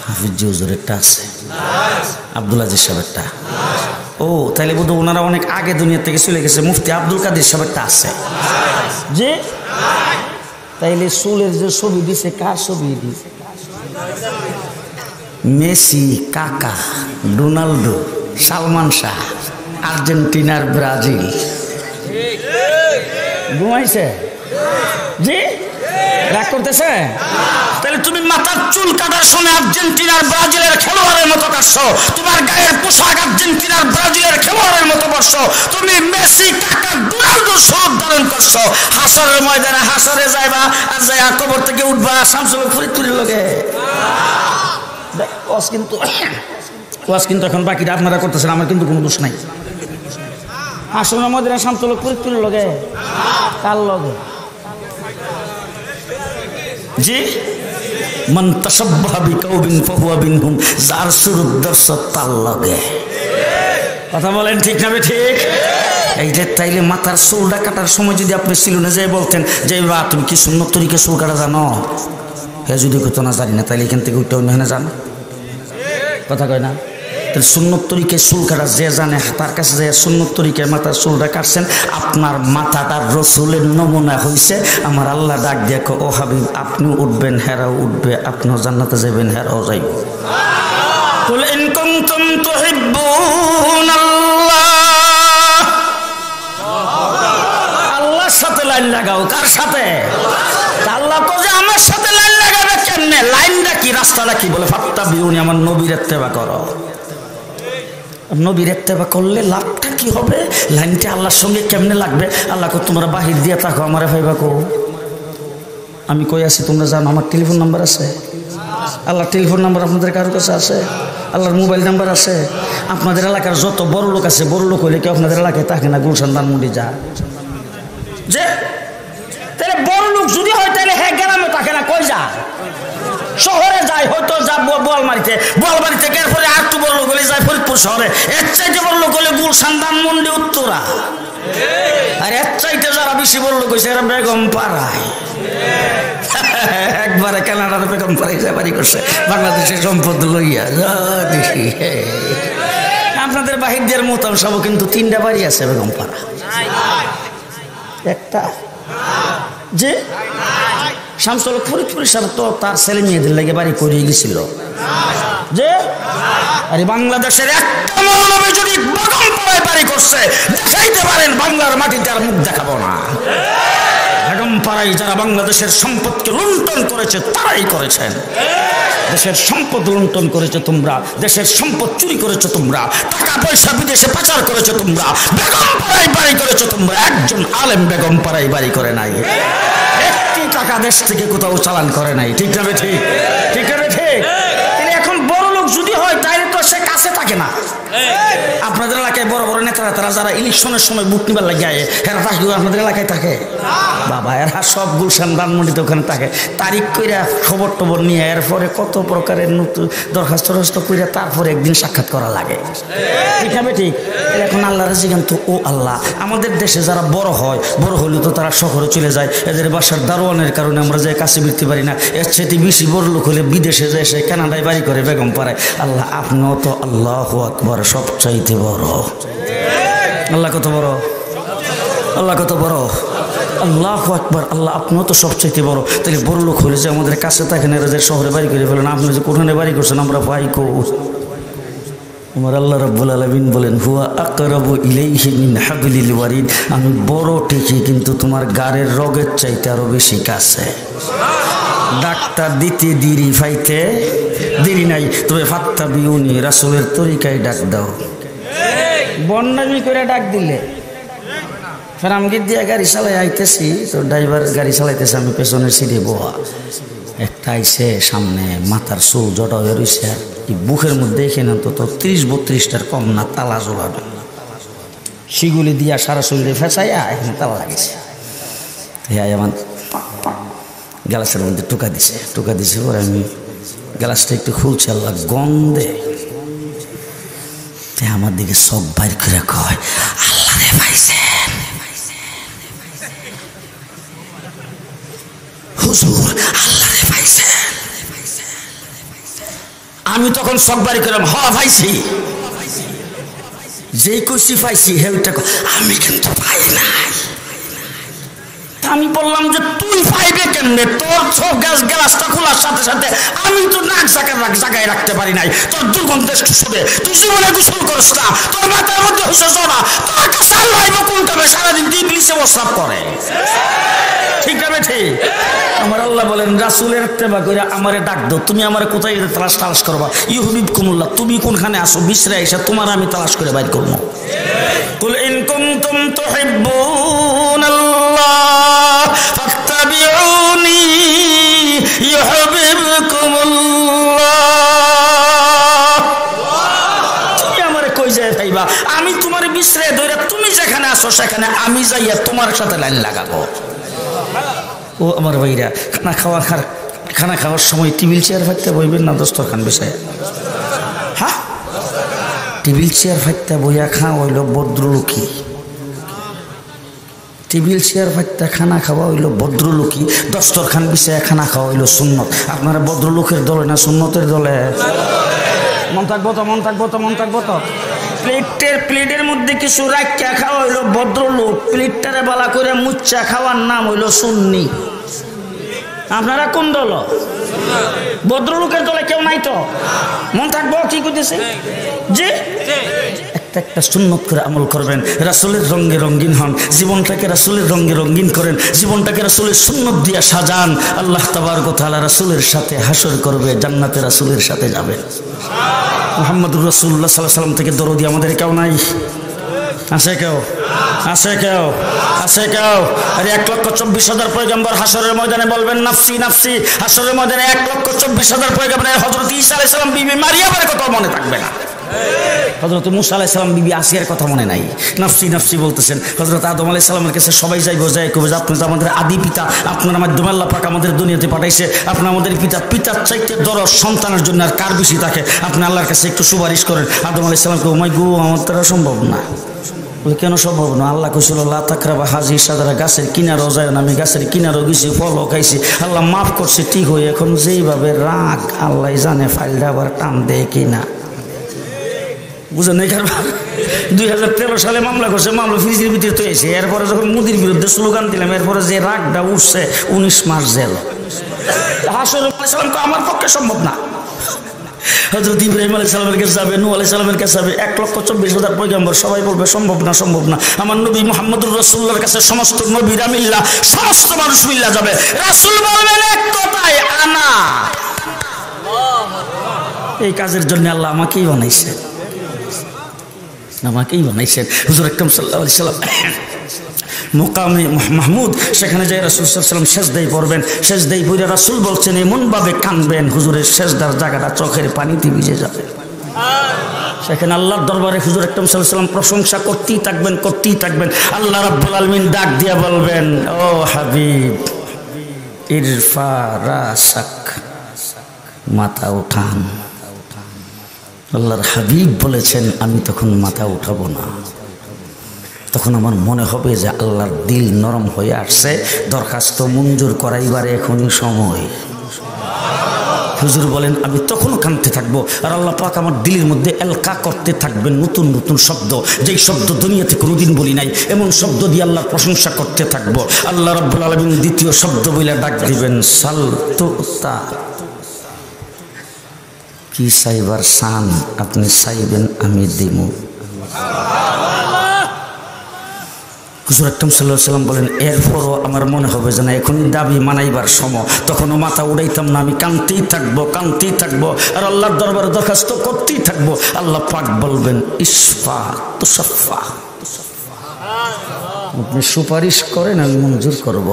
হাফিজ হুজুরেরটা আছে, আব্দুল আজিজ সাহেবেরটা? ও, তাইলে বোধ ওনারা অনেক আগে দুনিয়া থেকে চলে গেছে। মুফতি আব্দুল কাদের সাহেবেরটা আছে? যে তাইলে চুলের যে ছবি দিছে, কার ছবি দিছে? মেসি, কাকা, রোনাল্ডো, সালমান শাহ, আর্জেন্টিনার ব্রাজিল। ঘুমাইছে? জি, রাগ করতেছে? তাহলে তুমি মাথার চুল কাটার সময় আর্জেন্টিনার ব্রাজিলের খেলোয়াড়ের মতো কাটছো, তোমার গায়ের পোশাক আর্জেন্টিনার ব্রাজিলের খেলোয়াড়ের মতো পরছো, তুমি মেসি, কাকা, রোনাল্ডোর স্বরূপ ধারণ করছো। হাসরের ময়দানে হাসরে যাইবা, আর যাইয়া কবর থেকে উঠবা শামসুল হক ফরিদপুরের লগে। ওয়াজ কিন্তু এখন বাকিটা আপনারা করতেছেন, আমার কিন্তু কোনো দোষ নাই। হাসরের ময়দানে শামসুল হক ফরিদপুরের লগে, কার লগে? জি, মান তাশাব্বাহা বিকাউমিন ফাহুয়া মিনহুম, যার সুরত দর্শ তার লগে। কথা বলেন ঠিক না? ঠিক। এই যে তাইলে মাথার চুলটা কাটার সময় যদি আপনি সিলুনে যাই বলতেন যে বা তুমি কি সুন্নত তরিকে চুল কাটা জানো, হ্যাঁ যদি কইতো না জানি না, তাইলে এখান থেকে ওইটা অন্য জানো, কথা কয় না? তাহলে সুন্নত তরিকে চুল কাটা যে জানে, তার কাছে যে সুন্নত তরিকে মাথার চুলটা কাটছেন, আপনার মাথাটা রসুলের নমুনা হয়েছে। আমার আল্লাহ ডাক দেখো, ও হাবিব আপনি উঠবেন, হেরাও উঠবে, আপনিও জান্নাতে যাবেন, হেরাও যাইব। কুল ইন কুনতুম তুহিব্বুনাল্লাহ, আল্লাহর সাথে লাইন লাগাও। কার সাথে? আল্লাহ তো যে আমার সাথে লাইন লাগাবে কেমনে? লাইনটা কি, রাস্তাটা কি? বলে ফাত্তাবিউনি, আমার নবীর ইত্তেবা করো। নবীর ইত্তেবা করলে লাভটা কি হবে? লাইনটা আল্লাহর সঙ্গে কেমনে লাগবে? আল্লাহ কো তোমরা বাহির দিয়ে থাকো, আমারে ভাইবা কো। আমি কই আছি তোমরা জানো? আমার টেলিফোন নাম্বার আছে, আল্লাহর টেলিফোন নাম্বার আপনাদের কারোর কাছে আছে? আল্লাহর মোবাইল নাম্বার আছে? আপনাদের এলাকার যত বড় লোক আছে, বড় লোক হইলে কেউ আপনাদের এলাকায় থাকে না? গুলশান ধানমন্ডি যা যে, তাহলে বড় লোক যদি হয় তাহলে হ্যাঁ গ্রামে থাকে না, কই যা? শহরে যায়, হয়তো যা বোয়ালমারিতে, বোয়ালমারিতে এরপরে আর একটু বড় লোক হলে যায় ফরিদপুর শহরে, এর চাইতে বড় লোক হলে গুলশান ধানমন্ডি উত্তরা, আর এর চাইতে যারা বেশি বড় লোক হয়েছে এরা বেগম পাড়ায়। একবারে কানাডার বেগম পাড়ায় বাড়ি করছে, বাংলাদেশের সম্পদ লইয়া। আপনাদের বাহির দিয়ে মতাম সব, কিন্তু 3টা বাড়ি আছে বেগম পাড়া, একটা যে শামসুল হক ফরিদপুরের সাথে তো তার ছেলে মেয়েদের লেগে বাড়ি করিয়ে গেছিল যে। আরে বাংলাদেশের একটা মৌলবী যদি বেগম পাড়ায় বাড়ি করছে, দেখাইতে পারেন বাংলার মাটিতে আর মুখ দেখাবো না। বেগমপাড়ায় যারা বাংলাদেশের সম্পদকে লুণ্ঠন করেছে তারাই করেছেন। দেশের সম্পদ লুণ্ঠন করেছে তোমরা, দেশের সম্পদ চুরি করেছো তোমরা, টাকা পয়সা বিদেশে পাচার করেছো তোমরা, বেগমপাড়ায় বাড়ি করেছো তোমরা। একজন আলেম বেগমপাড়ায় বাড়ি করে নাই, একটি টাকা দেশ থেকে কোথাও চালান করে নাই। ঠিক না ঠিক? ঠিক না ঠিক? এখন বড় লোক যদি হয় তাহলে তো সে কাছে থাকে না। আপনাদের এলাকায় বড় বড় নেতারা তারা যারা ইলেকশনের সময় বুট নিবার লাগে এরা থাকে, আপনাদের এলাকায় থাকে বাবা? এরা সব গুলশান ধানমন্ডিতে ওখানে থাকে, তারিখ কইরা খবর টবর নিয়ে এরপরে কত প্রকারের নতুন দরখাস্ত কইরা তারপরে একদিন সাক্ষাৎ করা লাগে। ঠিক না ঠিক? এখন আল্লাহর জিগান তো ও আল্লাহ, আমাদের দেশে যারা বড় হয়, বড় হলে তো তারা শহরে চলে যায়, এদের বাসার দারোয়ানের কারণে আমরা যে কাছে ফিরতে পারি না। এর চেয়ে বেশি বড় লোক হলে বিদেশে যায়, সে কানাডায় বাড়ি করে বেগমপাড়ায়। আল্লাহ আপনিও তো আল্লাহু আকবার সবচাইতে বড়। আল্লাহ কত বড়, আল্লাহ কত বড়, আল্লাহু আকবার। আল্লাহ আপনিও তো সবচাইতে বড়। তাহলে বড় লোক হলে যে আমাদের কাছে থাকেন, এরা যে শহরে বাড়ি করে ফেলেন, আপনি যে কোথায় বাড়ি করছেন আমরা ভাই কো। আমার আল্লাহ রাব্বুল আলামিন বলেন হুয়া আকরাবু ইলাইহি মিন হাবলিল ওয়ারিদ, আমি বড় ঠিকই কিন্তু তোমার গাড়ের রগের চাইতে আরো বেশি কাছে। ডাক্তার দিতে দেরি, ফাইতে দেরি নাই, তবে ফাত্তাবিউনি রাসূলের তরিকায় ডাক দাও। বন্যামি করে ডাক দিলে ফেরামগির দিয়ে গাড়ি চালাই আইতেছি, তো ড্রাইভার গাড়ি চালাইতেছে, আমি পেছনের সিটে বহা। একটা আইসে সামনে, মাথার চুল জটা হয়ে রয়েছে, আর বুকের মধ্যে এখানে তো 30-32টার কম না তালা জ্বলানো, শিগুলি দিয়া সারা শরীরে ফেঁচাইয়া এখানে তালা লাগিয়েছে। আমার গ্যালাসের মধ্যে টোকা দিছে পরে আমি গ্যালাসটা একটু খুলছি, আল্লাহ গন্ধে আমার দিকে সব বাইর করে কয় আল্লাহ রে পাইছেন হুজুর, আল্লাহ রে পাইছেন। আমি তখন সব বাড়ি করলাম, হ পাইছি, যেই কইছি পাইছি হেউটা, আমি কিন্তু পাই নাই। আমি বললাম যে তুই পাইবে কেমনে, তোর সব গ্যালাসটা খোলার সাথে সাথে আমি তো নাক জায়গায় রাখতে পারি নাই, তোর দুর্গন্ধ শুধু তুই জীবনে গোসল করিস না, তোর মাথার মধ্যে হচ্ছে জড়া, তোর কাছে আল্লাহ কোন কামে সারাদিন ইবলিসে প্রস্রাব করে। ঠিক আছে ঠিক? আমার আল্লাহ বলেন রাসূলের ইত্তেবা কইরা আমারে ডাক দাও, তুমি আমারে কোথায় তালাশ করবা, ইউহিবকুমুল্লাহ, তুমি কোনখানে আসো বিছরা এসে তোমার আমি তালাশ করে বাইর করব। কুল ইন কুনতুম তুহিব্বুনাল্লাহ ফাত্তাবিউনি ইউহিবকুমুল্লাহ। তুমি আমারে কই যায় ভাইবা, আমি তোমারে বিছরা ধইরা তুমি যেখানে আসো সেখানে আমি যাইয়া তোমার সাথে লাইন লাগাবো। ও আমার ভাইরা, খানা খাওয়ার সময় টেবিল চেয়ার ফাইতে বইবেন না দস্তরখান বিষয়ে? হ্যাঁ, টেবিল চেয়ার ফাইতে বইয়া খাওয়া হইল ভদ্রলোকী, টেবিল চেয়ার ফাইতে খানা খাওয়া হইল ভদ্রলোকী, দস্তরখান বিষয়ে খানা খাওয়া হইল সুন্নত। আপনারা ভদ্রলোকের দলে না সুন্নতের দলে? মন থাকবো তো, মন থাকবো তো, মন থাকবো তো। প্লেটের মধ্যে কিছু রাখিয়া খাওয়া হইল ভদ্রলোক, প্লেটটারে বালা করে মুচ্চা খাওয়ার নাম হইল সুন্নি। আপনারা কোন দল? ভদ্রলোকের দলে কেউ নাই তো? মন থাকবো কি করতেছে যে একটা সুন্নত করে আমল করবেন, রাসূলের রঙে রঙিন হন, জীবনটাকে রাসূলের রঙে রঙিন করেন, জীবনটাকে রাসূলের সুন্নত দিয়া সাজান। আল্লাহ তাবারক ওয়া তাআলা রাসূলের সাথে হাসর করবে, জান্নাতে রাসূলের সাথে যাবেন। মুহাম্মদুর রাসূলুল্লাহ সাল্লাল্লাহু আলাইহি ওয়াসাল্লাম থেকে দরদি আমাদের কেউ নাই? আছে কেউ? আছে কেউ? আছে কেউ? আরে 1,24,000 পয়গম্বর হাসরের ময়দানে বলবেন নাফসি নাফসি। হাসরের ময়দানে 1,24,000 পয়গম্বরের হযরত ঈসা আলাইহিস সালাম, বিবি মারিয়ামের কথা মনে থাকবে না, হযরত মুসা আলাইহিস সালাম, বিবি আসিয়ার কথা মনে নাই, নাফসি নাফসি বলতেছেন। হযরত আদম আলাইহিস সালামের কাছে সবাই যাইবো, যায় কবে যে আপনি তো আমাদের আদি পিতা, আপনার মাধ্যমে আল্লাহ পাক আমাদের দুনিয়াতে পাঠাইছে, আপনি আমাদের পিতা, পিতার চাইতে দরদ সন্তানের জন্য আর কার বেশি থাকে, আপনি আল্লাহর কাছে একটু সুপারিশ করেন। আদম আলাইহিস সালামকে ওমাই গো আমার দ্বারা সম্ভব না। বলে কেন সম্ভব না? আল্লাহ কইছিল লা তাকরাবা হাজি সাদরা, গাছের কিনারও যায় না, আমি গাছের কিনারও গেছি, ফলও খাইছি, আল্লাহ মাফ করছে ঠিক হয়ে। এখন যেইভাবে রাগ আল্লাহ জানে ফাইলটা আবার টান দেয় কিনা, বুঝেন নাই? কারণ 2013 সালে মামলা করছে, মামলা ফ্রিজের ভিতরে তো এসে, এরপরে যখন মোদির বিরুদ্ধে স্লোগান দিলাম, এরপরে যে রাগটা উঠছে 19 মাস জেল। হাসরের সালামকে আমার পক্ষে সম্ভব না। হযরত ইব্রাহিম আলাইহিস সালামের কাছে যাবে, নূহ আলাইহিস সালামের কাছে যাবে, 1,24,000 পয়গম্বর, সবাই বলবে সম্ভব না, সম্ভব না। আমার নবী মুহাম্মদুর রাসূলুল্লাহর কাছে সমস্ত নবীরা মিল্লা, সমস্ত মানুষ মিল্লা যাবে। রাসূল বলবেন এক কথায়, আনা। এই কাজের জন্য আল্লাহ আমাকেই বানাইছেন, আমাকেই বানাইছেন। হুজুর আকরাম সাল্লাল্লাহু আলাইহি সাল্লাম মুকামে মাহমুদ, সেখানে যাই রাসূল সাল্লাল্লাহু আলাইহি ওয়াসাল্লাম সেজদায় পড়বেন। সেজদায় পড়ে রাসূল বলছেন এমনভাবে কাঁদবেন, হুজুরের সেজদার জায়গাটা চোখের পানিতে ভিজে যাবে। সেখানে আল্লাহর দরবারে হুজুর আকরাম সাল্লাল্লাহু আলাইহি ওয়াসাল্লাম প্রশংসা করতেই থাকবেন, করতেই থাকবেন। আল্লাহ রাব্বুল আলামিন ডাক দিয়া বলবেন, ও হাবিব ইরফা রাসাক, মাথা উঠান। আল্লাহর হাবিব বলেছেন আমি তখন মাথা উঠাবো না, তখন আমার মনে হবে যে আল্লাহর দিল নরম হয়ে আসছে, দরখাস্ত মঞ্জুর করাইবার এখনই সময়। হুজুর বলেন আমি তখনও কাঁদতে থাকবো, আর আল্লাহ পাক আমার দিলের মধ্যে এলকা করতে থাকবেন নতুন নতুন শব্দ, যেই শব্দ দুনিয়াতে কোনোদিন বলি নাই, এমন শব্দ দিয়ে আল্লাহর প্রশংসা করতে থাকবো। আল্লাহ রাব্বুল আলামিন দ্বিতীয় শব্দ বলে ডাক দিবেন, সাল তুতা। কি চাইবার চান আপনি চাইবেন আমি দিমু। হুজুর আকরাম সাল্লাল্লাহু আলাইহি ওয়াসাল্লাম বলেন এরপরও আমার মনে হবে যে না এখনই দাবি মানাইবার সময়, তখনও মাথা উড়াইতাম না, আমি কাঁদতেই থাকবো, কাঁদতেই থাকবো, আর আল্লাহর দরবারে দরখাস্ত করতেই থাকবো। আল্লাহ পাক বলবেন ইশফা তুশাফা, আপনি সুপারিশ করেন আমি মঞ্জুর করব।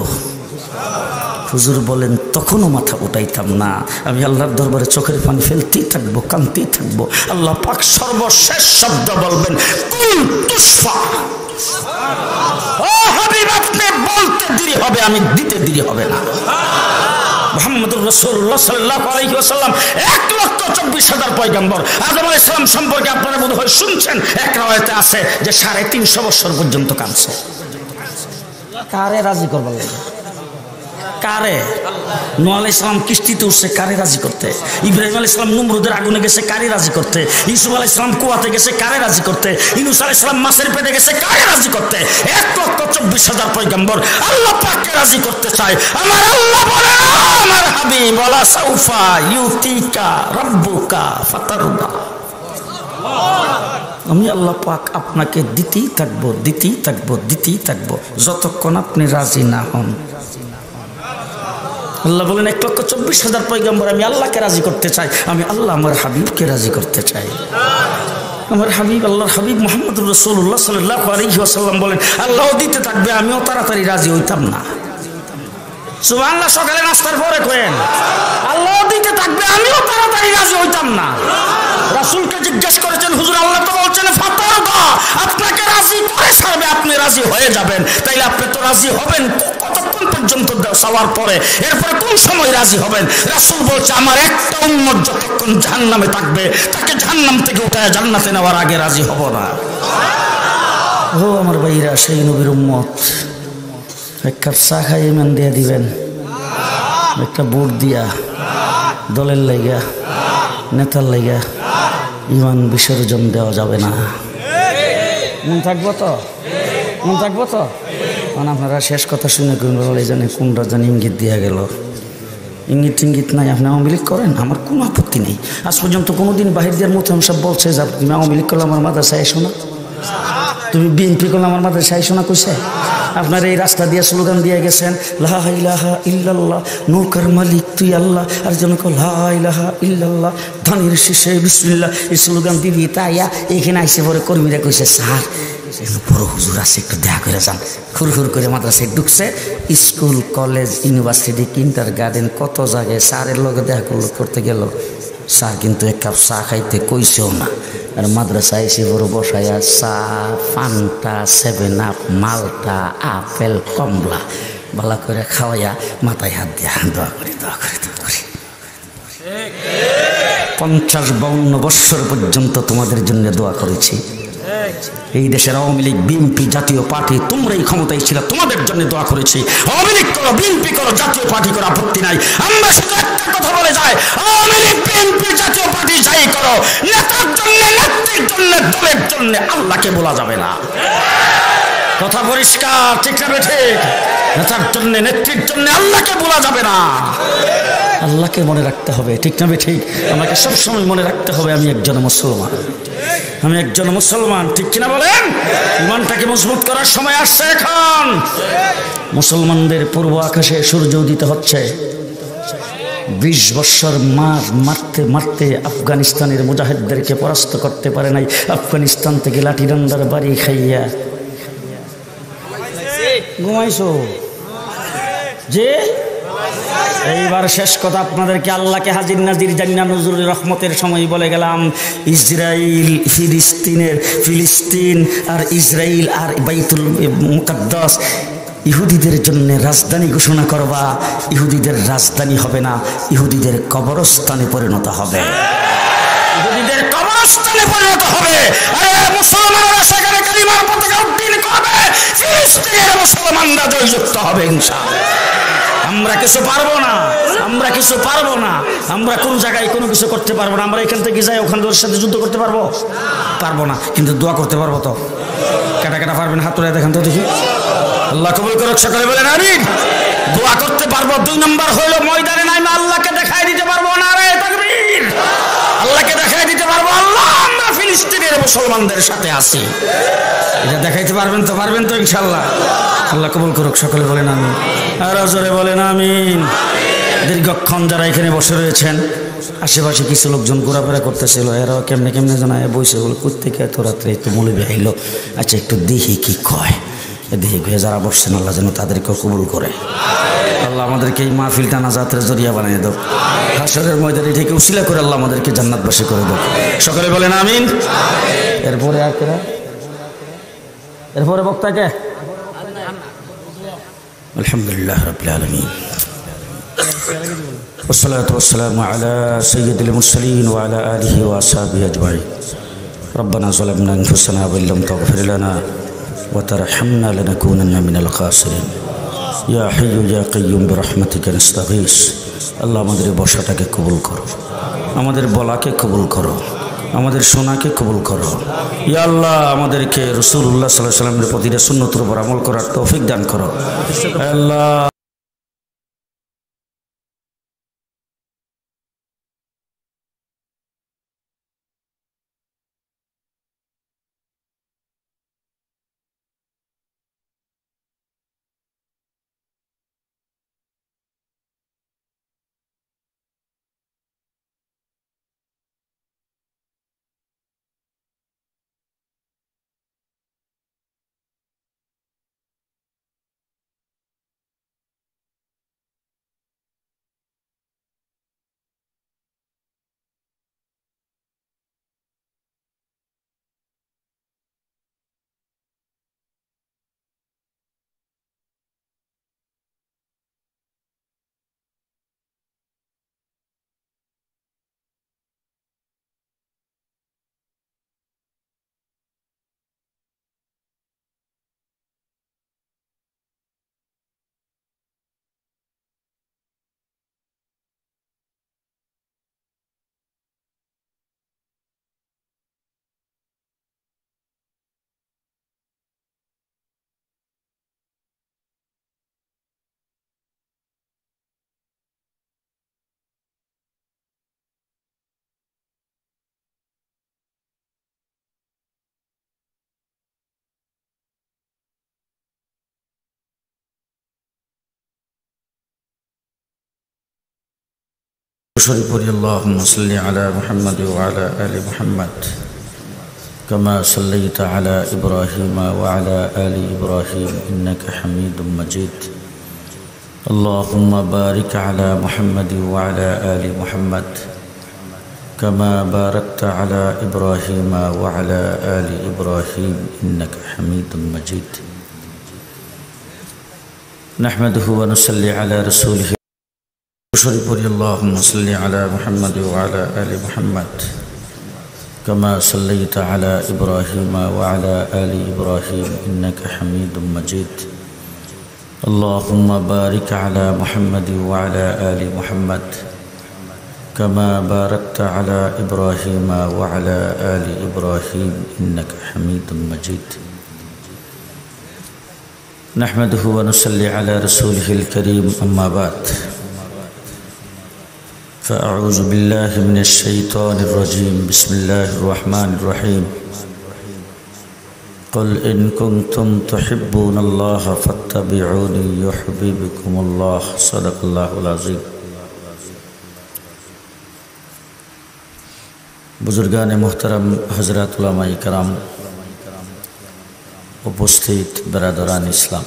হুজুর বলেন তখনও মাথা উঠাইতাম না, আমি আল্লাহর দরবারে চোখের পানি ফেলতেই থাকবো, কাঁদতেই থাকবো। আল্লাহ পাক সর্বশেষ শব্দ বলবেন কুল তুশফা। ও হাবিব আপনি বলতে দেরি হবে, আমি দিতে দেরি হবে না। মুহাম্মদুর রাসূলুল্লাহ সাল্লাল্লাহু আলাইহি ওয়াসাল্লাম 1,24,000 পয়গম্বর। আদম আলাইহিস সালাম সম্পর্কে আপনারা বোধহয় শুনছেন, এক রাওয়ায়াতে আছে যে 350 বছর পর্যন্ত কাঁদছে। কারে রাজি করবার লাগে? কারে? নূহ আলাইহিস সালাম কিস্তিতে উঠছে কারে রাজি করতে? ইব্রাহিম আলাইহিস সালাম নমরুদের আগুনে গেছে কারে রাজি করতে? ইউসুফ আলাইহিস সালাম কুয়াতে গেছে কারে রাজি করতে? ইউনূস আলাইহিস সালাম মাছের পেটে গেছে কারে রাজি করতে? 1,24,000 পয়গম্বর আল্লাহ পাককে রাজি করতে চায়। আমার আল্লাহ বলে আমার হাবিব ওয়ালা সাউফা ইউতিকা রাব্বুকা ফাতারদা, আমি আল্লাহ পাক আপনাকে দিতেই থাকবো, দিতেই থাকবো, দিতেই থাকবো যতক্ষণ আপনি রাজি না হন। আল্লাহ বলেন 1,24,000 পয়গম্বর আমি আল্লাহকে রাজি করতে চাই, আমি আল্লাহ আমার হাবিবকে রাজি করতে চাই। আমার হাবিব আল্লাহর হাবিব মুহাম্মদুর রাসূলুল্লাহ সাল্লাল্লাহু আলাইহি ওয়াসাল্লাম বলেন আল্লাহও দিতে থাকবে, আমিও তাড়াতাড়ি রাজি হইতাম না। সুবহানাল্লাহ, সকালে নাস্তার পরে করেন আল্লাহও দিতে থাকবে, আমিও তাড়াতাড়ি রাজি হইতাম না। রাসূলকে জিজ্ঞেস করেছেন হুজুর আল্লাহ তো বলছেন ফাতারদা, আপনাকে রাজি করে ছাড়বে, আপনি রাজি হয়ে যাবেন, তাইলে আপনি তো রাজি হবেন কতক্ষণ পর্যন্ত চাওয়ার পরে, এরপরে কোন সময় রাজি হবেন? রাসূল বলছে আমার একটা উম্মত যতক্ষণ জাহান্নামে থাকবে তাকে জাহান্নাম থেকে উঠায় জান্নাতে নেওয়ার আগে রাজি হব না। ও আমার ভাইরা, সেই নবীর উম্মত এক কাপ চা খাই ইমান দিয়ে দিবেন, একটা ভোট দিয়া দলের লাইগা নেতার লাইগা ইমান বিসর্জন দেওয়া যাবে না। মন থাকবো তো? মন থাকবো তো? মানে আপনারা শেষ কথা শুনে বলে জানে কোনটা জানি ইঙ্গিত দিয়া গেল। ইঙ্গিত টিঙ্গিত নাই, আপনি আওয়ামী লীগ করেন, আমার কোনো আপত্তি নেই। আজ পর্যন্ত কোনোদিন বাহির দিয়ার মতো সব বলছে যে তুমি আওয়ামী লীগ করলে আমার মাদ্রাসায় এসো না, তুমি বিএনপি করলে আমার মাদ্রাসায় এসো না, কইছে? আপনার এই রাস্তা দিয়ে স্লোগান দিয়ে গেছেন লা ইলাহা ইল্লাল্লাহ, নৌকার মালিক তুই আল্লাহ, আর যেন লা ইলাহা ইল্লাল্লাহ, ধানের শীষে বিসমিল্লাহ, এই স্লোগান দিবি। তাইয়া এইখানে আইসে পরে কর্মীরা কইছে স্যার বড় হুজুর আছে একটু দেখা করে যান। খুরখুর করে মাদ্রাসায় ঢুকছে, school college university kinder garden কত জায়গায় স্যারের লগে দেখা করতে গেল। স্যার কিন্তু এক কাপ চা খাইতে কইছেও না, আর মাদ্রাসায় এসে বড় বসাইয়া চা, ফান্টা, 7 আপ, মালটা, আপেল, কমলা ভালো করে খাওয়াইয়া মাথায় হাত দিয়া দোয়া করি, দোয়া করি, দোয়া করি। 50-52 বৎসর পর্যন্ত তোমাদের জন্য দোয়া করেছি। এই দেশের আওয়ামী লীগ, বিএনপি, জাতীয় পার্টি তোমরাই ক্ষমতায় ছিল, তোমাদের জন্য দোয়া করেছি। আওয়ামী লীগ করো, বিএনপি করো, জাতীয় পার্টি করো, আপত্তি নাই। আমরা শুধু একটা কথা বলে যাই, আওয়ামী লীগ, বিএনপি, জাতীয় পার্টি যাই করো, নেতার জন্য, নেত্রীর জন্য, দলের জন্য আল্লাহকে বলা যাবে না। কথা পরিষ্কার, ঠিক না ঠিক? নেতার জন্য, নেত্রীর জন্য আল্লাহকে বলা যাবে না, আল্লাহকে মনে রাখতে হবে, ঠিক না ঠিক? আমাকে সবসময় মনে রাখতে হবে আমি একজন মুসলমান, আমি একজন মুসলমান, ঠিক কিনা বলেন? ইমানটাকে মজবুত করার সময় আসছে এখন। মুসলমানদের পূর্ব আকাশে সূর্য উদিত হচ্ছে। 20 বছর মারতে মারতে আফগানিস্তানের মুজাহিদদেরকে পরাস্ত করতে পারে নাই। আফগানিস্তান থেকে লাঠি ডান্ডার বাড়ি খাইয়া ঘুমাইছো যে। এইবার শেষ কথা আপনাদেরকে, আল্লাহকে হাজির নাজির জান্নাত নজরুল রহমতের সময় বলে গেলাম, ইসরাইল ফিলিস্তিন আর ইসরাইল আর বাইতুল মুকাদ্দাস ইহুদিদের জন্য রাজধানী ঘোষণা করবা। ইহুদিদের রাজধানী হবে না, ইহুদিদের কবরস্থানে পরিণত হবে, ইহুদিদের কবরস্থানে পরিণত হবে। আরে মুসলমানরা সেখানে কালিমার পতাকা উড্ডীন করবে, ফিলিস্তিনের মুসলমানরা জয়যুক্ত হবে ইনশাআল্লাহ। আমরা কিছু পারবো না, আমরা কিছু পারবো না, আমরা কোন জায়গায় কোনো কিছু করতে পারবো না। আমরা এখান থেকে যাই ওখানে ওর সাথে যুদ্ধ করতে পারবো? পারবো না, কিন্তু দোয়া করতে পারবো তো। কাটা কাটা পারবেন? হাত তুলে দেখেন তো দেখি। আল্লাহ কবুল করুক, সকলে বলেন আমিন। দোয়া করতে পারবো। 2 নম্বর হলো ময়দানে নাইমা আল্লাহকে দেখাই দিতে পারবো। নারে তাকবীর! আল্লাহকে দেখাই দিতে পারবো, আল্লাহ আমরা ফিলিস্তিনের মুসলমানদের সাথে আছি। এটা দেখাইতে পারবেন তো? পারবেন তো ইনশাআল্লাহ? আল্লাহ কবুল করুক, সকলে বলেন আমিন। আর জোরে বলেন আমিন। দীর্ঘক্ষণ যারা এখানে বসে রয়েছেন, আশেপাশে কিছু লোকজন ঘোরাফেরা করতেছিল, এরাও কেমনে কেমনে জানায় বইসে বলে কোত্থেকে এত রাত্রে একটু মৌলবি আইলো, আচ্ছা একটু দেখি কি কয়। দেখি যারা বসছেন আল্লাহ যেন তাদেরকেও কবুল করে। আল্লাহ আমাদেরকে এই মাহফিলটা নাজাতের জরিয়া বানিয়ে দাও। হাসরের ময়দানে থেকে উসিলা করে আল্লাহ আমাদেরকে জান্নাতবাসী করে দাও। সকলে বলেন আমিন। এরপরে আর কেরা? এরপরে বক্তাকে আলহামদুলিল্লাহ রাব্বিল আলামিন والصلاة والسلام على سيد المرسلين وعلى آله وأصحابه أجمعين. ربنا ظلمنا أنفسنا وإن لم تغفر لنا وترحمنا لنكونن من الخاسرين. يا حي يا قيوم برحمتك نستغيث. আল্লাহ আমাদের বসাটাকে কবুল করো, আমাদের বলাকে কবুল করো, আমাদের শোনাকে কবুল করো। ইয়া আল্লাহ আমাদেরকে রাসূলুল্লাহ সাল্লাল্লাহু আলাইহি ওয়াসাল্লামের প্রতিটা সুন্নতের উপর আমল করার তৌফিক দান করো। আল্লাহ اللهم صل على محمد وعلى آل محمد كما صليت على إبراهيم وعلى آل إبراهيم إنك حميد مجيد. اللهم بارك على محمد وعلى آل محمد كما باركت على إبراهيم وعلى آل إبراهيم إنك حميد مجيد. نحمده ونصلي على رسوله. اللهم صل على محمد وعلى آل محمد كما صليت على إبراهيم وعلى آل إبراهيم إنك حميد مجيد. اللهم بارك على محمد وعلى آل محمد كما باركت على إبراهيم وعلى آل إبراهيم إنك حميد مجيد. نحمده ونصلي على رسوله الكريم أما بعد فأعوذ بالله من الشيطان الرجيم بسم الله الرحمن الرحيم قل إن كنتم تحبون الله فاتبعوني يحببكم الله صدق الله العظيم बुजुर्गान मोहतरम हजरत उलमाए कराम उपस्थित बेरादरान इस्लाम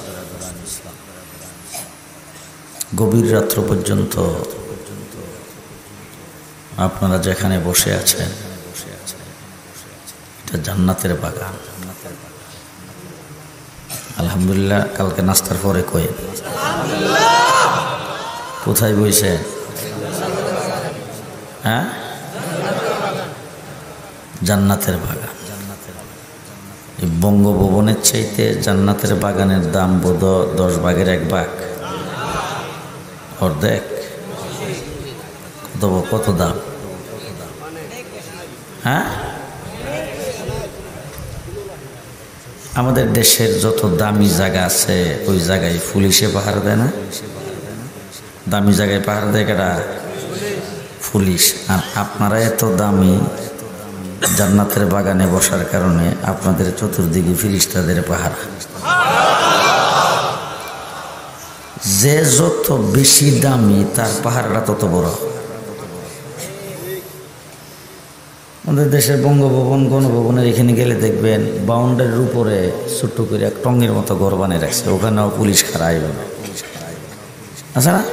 गभीर रात्र पर्यन्त आपनारा जेखाने बसे आछेन एटा जान्नातेर बागान आलহামদুলিল্লাহ কালকে नास्तार परे कई कोथाय बइছেন हाँ জান্নাতের বাগান এই বঙ্গভবনের চাইতে জান্নাতের বাগানের দাম বোধ 10 ভাগের 1 ভাগ অর্ধেক কত দাম হ্যাঁ আমাদের দেশের যত দামি জায়গা আছে ওই জায়গায় পুলিশে পাহারা দেয় না দামি জায়গায় পাহারা দেয় কারা পুলিশ আর আপনারা এত দামি জান্নাতের বাগানে বসার কারণে আপনাদের চতুর্দিকে ফেরেশতাদের পাহারা যে যত বেশি দামি তার পাহারাটা তত বড় আমাদের দেশের বঙ্গভবন গণভবনের এখানে গেলে দেখবেন বাউন্ডারির উপরে ছোট্ট করে এক টঙ্গের মতো ঘর বানিয়ে রাখছে ওখানেও পুলিশ খাড়া আইবে না আচ্ছা না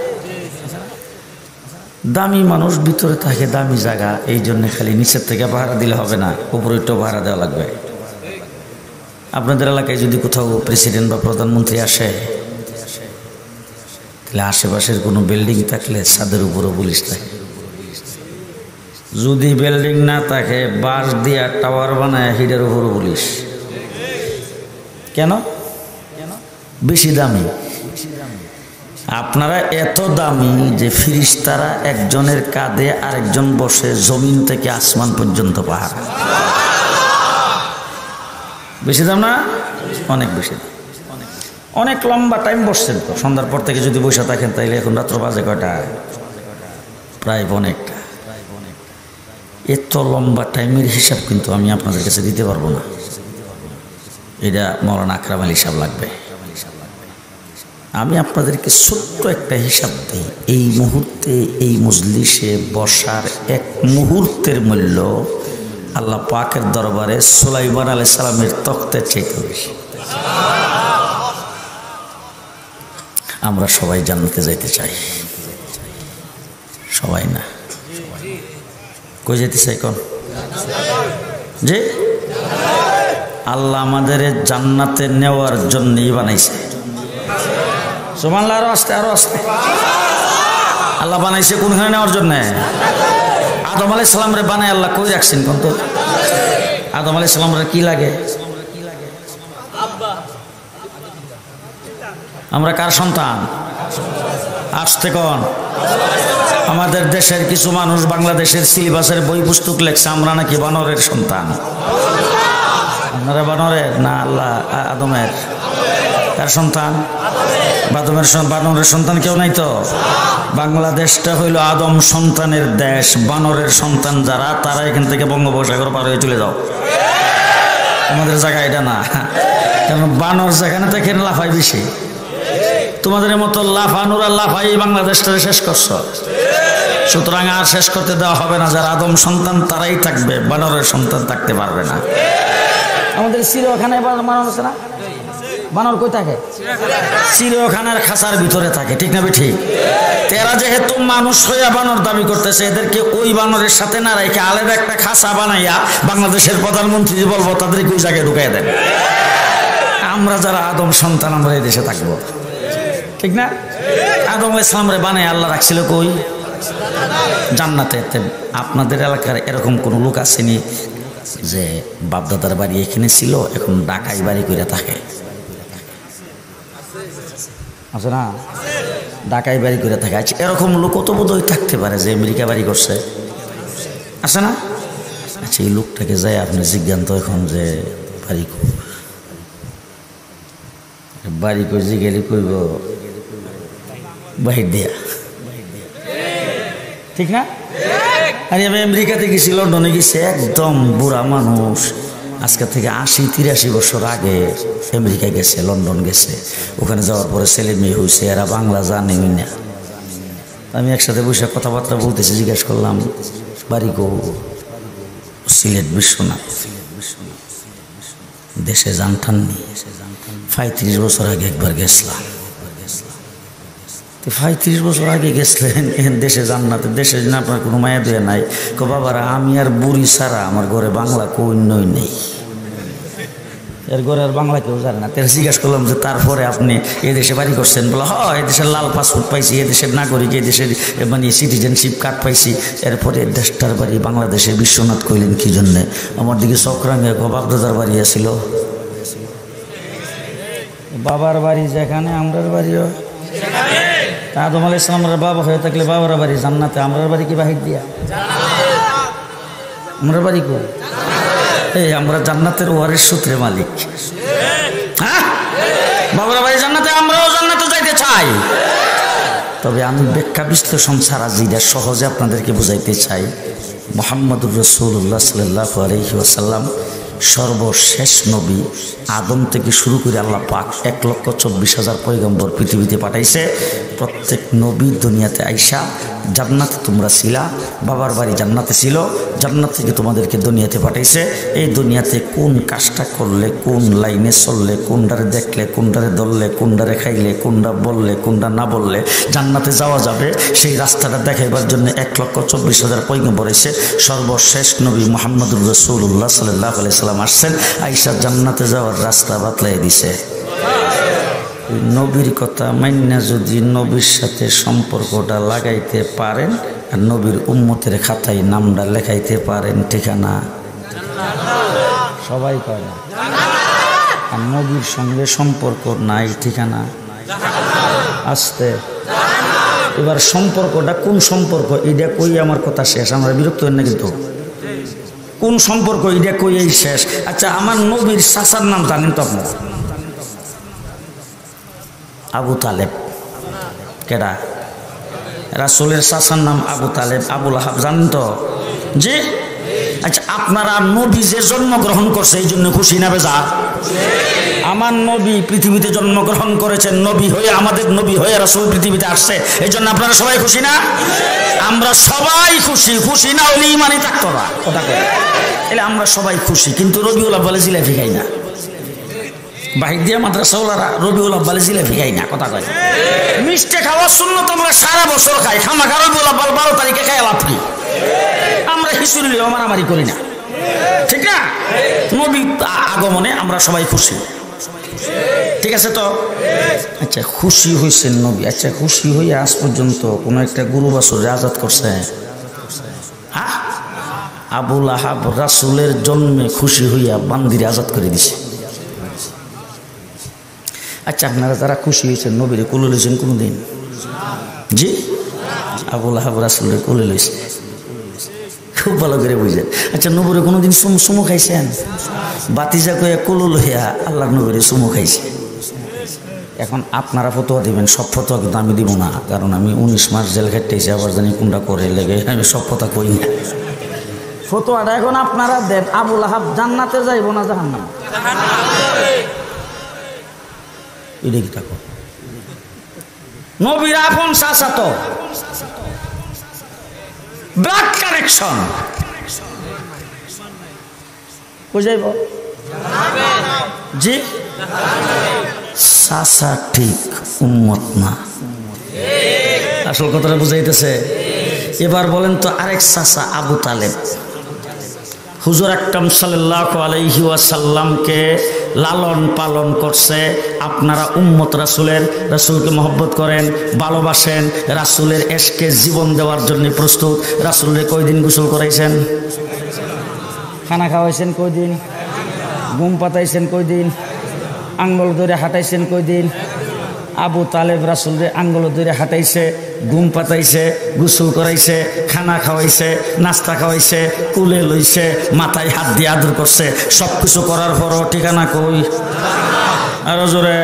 দামি মানুষ ভিতরে থাকে দামি জায়গা এই জন্য খালি নিচের থেকে পাহারা দিলে হবে না উপরে একটু পাহারা দেওয়া লাগবে আপনাদের এলাকায় যদি কোথাও প্রেসিডেন্ট বা প্রধানমন্ত্রী আসে তাহলে আশেপাশের কোনো বিল্ডিং থাকলে ছাদের উপরও পুলিশ থাকে যদি বিল্ডিং না থাকে বাঁশ দিয়া টাওয়ার বানায় হিডের উপরও পুলিশ কেন বেশি দামি আপনারা এত দামি যে ফেরেশতারা একজনের কাঁধে আরেকজন বসে জমিন থেকে আসমান পর্যন্ত পাহারা বেশি দাম না অনেক বেশি দাম অনেক লম্বা টাইম বসছেন তো সন্ধ্যার পর থেকে যদি বসে থাকেন তাইলে এখন রাত্র বাজে কয়টা প্রায় অনেকটা এত লম্বা টাইমের হিসাব কিন্তু আমি আপনাদের কাছে দিতে পারবো না এটা মৌলানা আকরাম আলী হিসাব লাগবে আমি আপনাদেরকে ছোট্ট একটা হিসাব দিই এই মুহূর্তে এই মজলিসে বসার এক মুহূর্তের মূল্য আল্লাহ পাকের দরবারে সুলাইমান আলাইহিস সালামের তখতের চাইতে বেশি আমরা সবাই জান্নাতে যাইতে চাই সবাই না কই যেতে চাই কোন যে আল্লাহ আমাদের জান্নাতে নেওয়ার জন্যই বানাইছে সুবহানাল্লাহ আরো আসতে আল্লাহ বানাইছে কোনখানে নেওয়ার জন্য আদম আলাইহিস সালাম রে বানায় আল্লাহ কই রাখছেন কোন তো আদম আলাইহিস সালাম রে কি লাগে আমরা কার সন্তান আসতে কোন আমাদের দেশের কিছু মানুষ বাংলাদেশের সিলেবাসের বই পুস্তক লেখছে আমরা নাকি বানরের সন্তান আপনারা বানরের না আল্লাহ আদমের কার সন্তান বানরের সন্তান কেউ নাই তো বাংলাদেশটা হইল আদম সন্তানের দেশ বানরের সন্তান যারা তারা এখান থেকে বঙ্গোপসাগর পার হয়ে চলে যাও তোমাদের জায়গা এটা না কারণ বানর যেখানে থেকে লাফাই বেশি তোমাদের মতো লাফানুরা লাফাই বাংলাদেশটা শেষ করছো সুতরাং আর শেষ করতে দেওয়া হবে না যারা আদম সন্তান তারাই থাকবে বানরের সন্তান থাকতে পারবে না আমাদের চিড়িয়াখানায় বানর আছে না বানর কই থাকে চিড়িয়াখানার খাঁচার ভিতরে থাকে ঠিক না ঠিক তেরা যেহেতু মানুষ হইয়া বানর দাবি করতেছে এদেরকে ওই বানরের সাথে না রেখে আলাদা একটা খাঁচা বানাইয়া বাংলাদেশের প্রধানমন্ত্রী বলবো তাদেরকে ওই জায়গায় ঢুকাই দেন আমরা যারা আদম সন্তান আমরা এই দেশে থাকবো ঠিক না আদম আলাইহিস সালাম রে বানায় আল্লাহ রাখছিল কই জান্নাতে আপনাদের এলাকার এরকম কোন লোক আসেনি যে বাপদাদার বাড়ি এখানে ছিল এখন ঢাকায় বাড়ি করে থাকে আছে না ঢাকায় বাড়ি করে থাকে এরকম লোক তো বোধহয় থাকতে পারে যে আমেরিকা বাড়ি করছে আছে না আচ্ছা এই লোকটাকে যায় আপনি জিজ্ঞান্ত এখন যে বাড়ি বাড়ি করে গেলে কইব বাহির দিয়া, ঠিক না? আরে আমি আমেরিকাতে গেছি, লন্ডনে গেছি, একদম বুড়া মানুষ, আজকে থেকে ৮০-৮৩ বছর আগে আমেরিকায় গেছে, লন্ডন গেছে। ওখানে যাওয়ার পরে ছেলে মেয়ে হয়েছে, এরা বাংলা জানে না। আমি একসাথে বসে কথাবার্তা বলতেছি, জিজ্ঞাসা করলাম বাড়ি গো, সিলেট বিশ্বনাথ, দেশে জানতাননি। ৩৫ বছর আগে একবার গেছিলাম। ৩৫ বছর আগে গেছিলেন, এখানে দেশে জান্নাতে, দেশে না আপনার কোনো মায়া দেয়া নাই। বাবারা আমি আর বুড়ি ছাড়া আমার ঘরে বাংলা কন্যই নেই, এর ঘরে আর বাংলা কেউ জানে না। তার জিজ্ঞাসা করলাম যে তারপরে আপনি এদেশে বাড়ি করছেন? বলে হয় এদেশের লাল পাসপোর্ট পাইছি, এদেশের নাগরিক, এদেশের মানে সিটিজেনশিপ কার্ড পাইছি। এরপরে দেশটার বাড়ি বাংলাদেশে। বিশ্বনাথ কইলেন কি জন্যে? আমার দিকে চক্রাঙ্গে বাপদাদার বাড়ি আসিল। বাবার বাড়ি যেখানে আমরার বাড়িও, আদম আলাইহিস সালামের বাবা হয়ে থাকলে বাবার বাড়ি জান্নাতে, আমরার বাড়ি কি বাহির দিয়া? আমরা বাড়ি কই? এই আমরা জান্নাতের ওয়ারিশ সূত্রে মালিক। হ্যাঁ, বাবার বাড়ি জান্নাতে, আমরাও জান্নাতে যাইতে চাই। তবে আমি ব্যাখ্যা বিশ্লেষণ ছাড়া যেটা সহজে আপনাদেরকে বুঝাইতে চাই, মুহাম্মদুর রাসূলুল্লাহ সাল্লাল্লাহু আলাইহি ওয়াসাল্লাম সর্বশেষ নবী। আদম থেকে শুরু করে আল্লাহ পাক ১,২৪,০০০ পয়গম্বর পৃথিবীতে পাঠাইছে। প্রত্যেক নবী দুনিয়াতে আইসা জান্নাতে তোমরা ছিলা, বাবার বাড়ি জান্নাতে ছিল, জান্নাত থেকে তোমাদেরকে দুনিয়াতে পাঠাইছে। এই দুনিয়াতে কোন কাজটা করলে, কোন লাইনে চললে, কোনটারে দেখলে, কোনটারে ধরলে, কোনটারে খাইলে, কোনটা বললে, কোনটা না বললে জান্নাতে যাওয়া যাবে, সেই রাস্তাটা দেখাইবার জন্য ১,২৪,০০০ পয়গম্বর এসে সর্বশেষ নবী মুহাম্মদুর রাসূলুল্লাহ সাল্লাল্লাহু আলাইহি সাল্লাম আসছেন। আইসা জান্নাতে যাওয়ার রাস্তা বাতলাই দিছে। নবীর কথা মাইন্না যদি নবীর সাথে সম্পর্কটা লাগাইতে পারেন, আর নবীর উম্মতের খাতায় নামটা লেখাইতে পারেন, ঠিকানা সবাই করে। আর নবীর সঙ্গে সম্পর্ক নাই, ঠিকানা আসতে। এবার সম্পর্কটা কোন সম্পর্ক এটা কই আমার কথা শেষ, আমরা বিরক্ত হন না কিন্তু। কোন সম্পর্ক এটা কই এই শেষ। আচ্ছা, আমার নবীর চাচার নাম জানেন তো আপনারা? আবু তালেব। কেডা? রাসূলের চাচার নাম আবু তালেব, আবুল আহাব, জানেন তো? জি। আচ্ছা, আপনারা নবী যে জন্মগ্রহণ করছে এই জন্য খুশি না বেজা? আমার নবী পৃথিবীতে জন্মগ্রহণ করেছেন, নবী হয়ে, আমাদের নবী হয়ে রাসূল পৃথিবীতে আসছে, এই জন্য আপনারা সবাই খুশি না? আমরা সবাই খুশি। খুশি না হলে ইমানই থাকতো না, কথা কয়। এলে আমরা সবাই খুশি, কিন্তু রবিউল আব্বালে জিলাপি খাই না। বাহির দিয়া মাদ্রাসাওয়ালারা রবিউল আব্বালে জিলাপি খাই না, কথা কয়। মিষ্টি খাওয়ার সুন্নত আমরা সারা বছর খাই, খামাখা রবিউল আব্বাল ১২ তারিখে খাই লাভ কি? আমরা খিচুড়ি লিও মারামারি করি না, ঠিক না? নবী আগমনে আমরা সবাই খুশি, ঠিক আছে তো? আচ্ছা, খুশি হয়েছেন নবী। আচ্ছা, খুশি হয়ে আজ পর্যন্ত কোন একটা গরু বাছুর আজাদ করছে? হ্যাঁ, আবুল আহাব রাসূলের জন্মে খুশি হইয়া বান্দিরে আজাদ করে দিছে। আচ্ছা, আপনারা যারা খুশি হয়েছেন নবীরে কোলে লইছেন কোনোদিন? জি। আবুল আহাব রাসূলের কোলে লইছে, খুব ভালো করে বুঝলেন। আচ্ছা, নবীরে কোনোদিন চুমু খাইছেন? বাতিজা কয়ে কোলে লইয়া আল্লাহর নবীরে চুমু খাইছে। এখন আপনারা ফতোয়া দিবেন, সব ফতোয়া কিন্তু আমি দিব না, কারণ আমি 19 মাস জেল খাটতেছি, আবার জানি কোনটা করে লেগে, আমি সব কথা কই না। ফতোয়াটা এখন আপনারা দেন, আবুল আহাব জান্নাতে যাইব না জাহান্নামে? এটা কি থাকো? নবীর আপন চাচা তো, ব্লাড কানেকশন, বুঝাইব? জি, চাচা ঠিক, উম্মত না। আসল কথাটা বুঝাইতেছে। এবার বলেন তো আরেক চাচা আবু তালেব, হুজুর আকরাম সাল্লাল্লাহু আলাইহি ওয়াসাল্লামকে লালন পালন করছে। আপনারা উম্মত রাসূলের, রাসূলকে মহব্বত করেন, ভালোবাসেন, রাসূলের এশকে জীবন দেওয়ার জন্য প্রস্তুত। রাসূলকে কয়দিন গোসল করাইছেন? খানা খাওয়াইছেন কয়দিন? ঘুম পাতাইছেন কয়দিন? আঙ্গুল ধরে হাঁটাইছেন কয়দিন? আবু তালেব রাসূলরে আঙ্গুল ধরে হাঁটাইছে, ঘুম পাতাইছে, গোসল করাইছে, খানা খাওয়াইছে, নাস্তা খাওয়াইছে, কুলে লইছে, মাথায় হাত দিয়ে আদর করছে। সব কিছু করার পরও ঠিকানা কই? আরো জোরে,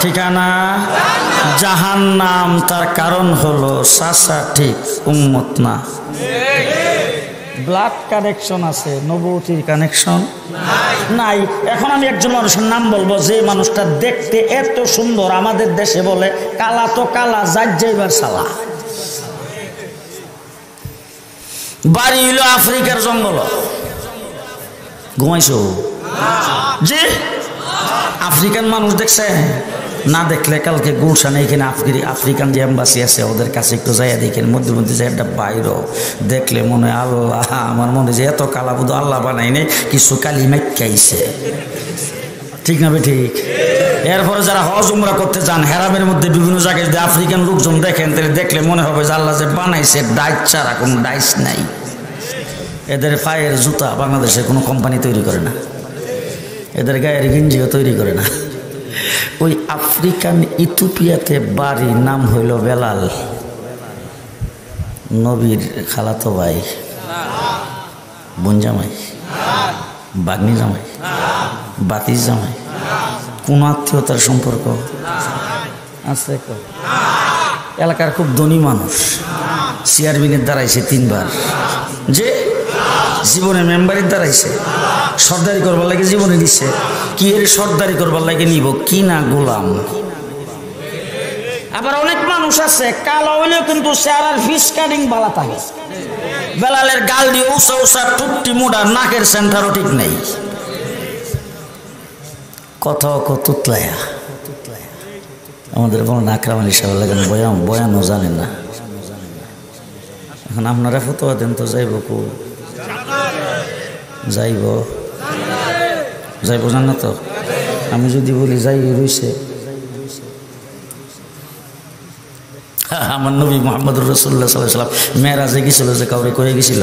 ঠিকানা জাহান্নাম। তার কারণ হলো চাচা ঠিক, উম্মত না। ব্লাড কানেকশন আছে, নবুয়তির কানেকশন নাই। এখন আমি একজন মানুষের নাম বলবো যে মানুষটা দেখতে এত সুন্দর, আমাদের দেশে বলে কালা তো কালা, যাইবার সালা। বাড়ি হইল আফ্রিকার জঙ্গল। ঘুমাইছো? জি, আফ্রিকান মানুষ দেখছে? না দেখলে কালকে গুলশানে এখানে আফ্রিকান যে এম্বাসি আছে ওদের কাছে একটু যাইয়া দেখেন, মধ্যে মধ্যে যে একটা বাইরও দেখলে মনে হয় আল্লাহ, আমার মনে যে এত কালা বুধ আল্লাহ বানাই নেই, কিছু কালি মাইকাইছে। ঠিক না বে ঠিক? এরপরে যারা হজ উমরা করতে যান, হেরামের মধ্যে বিভিন্ন জায়গায় যদি আফ্রিকান লোকজন দেখেন তাহলে দেখলে মনে হবে যে আল্লাহ যে বানাইছে ডাইস ছাড়া কোনো ডাইস নাই। এদের পায়ের জুতা বাংলাদেশে কোনো কোম্পানি তৈরি করে না, এদের গায়ের গেঞ্জিও তৈরি করে না। ওই আফ্রিকান ইথিওপিয়াতে বাড়ি, নাম হইল বেলাল, নবীর খালাতো ভাই, বোন জামাই, বাগনি জামাই, বাতির জামাই, কোন আত্মীয়তার সম্পর্ক আছে? এলাকার খুব ধনী মানুষ, চেয়ারম্যানের দাঁড়াইছে 3 বার, যে জীবনে মেম্বারের দাঁড়াইছে, সর্দারি করবার লাগে জীবনে দিচ্ছে। কি এর সর্দারি করবার লাগে নিব কি না গোলাম। আবার অনেক মানুষ আছে কালো হইলেও কিন্তু চেহারার ফিস কাটিং বালা থাকে। বেলালের গাল দিয়ে উষা উষা টুট্টি মোড়া, নাকের সেন্টারও ঠিক নেই, কথা তুতলায়া। আমাদের বলেন আকরাম আলী সাহেব লাগেন বয়ানও জানেন না। এখন আপনারা ফতোয়া দেন তো, যাইব কো? যাইব জান না তো? আমি যদি বলি যাই রইছে, আমার নবী মুহাম্মদুর রাসূলুল্লাহ সাল্লাল্লাহু আলাইহি ওয়াসাল্লাম মেরাজে গেছিল, যে কাউরে করে গেছিল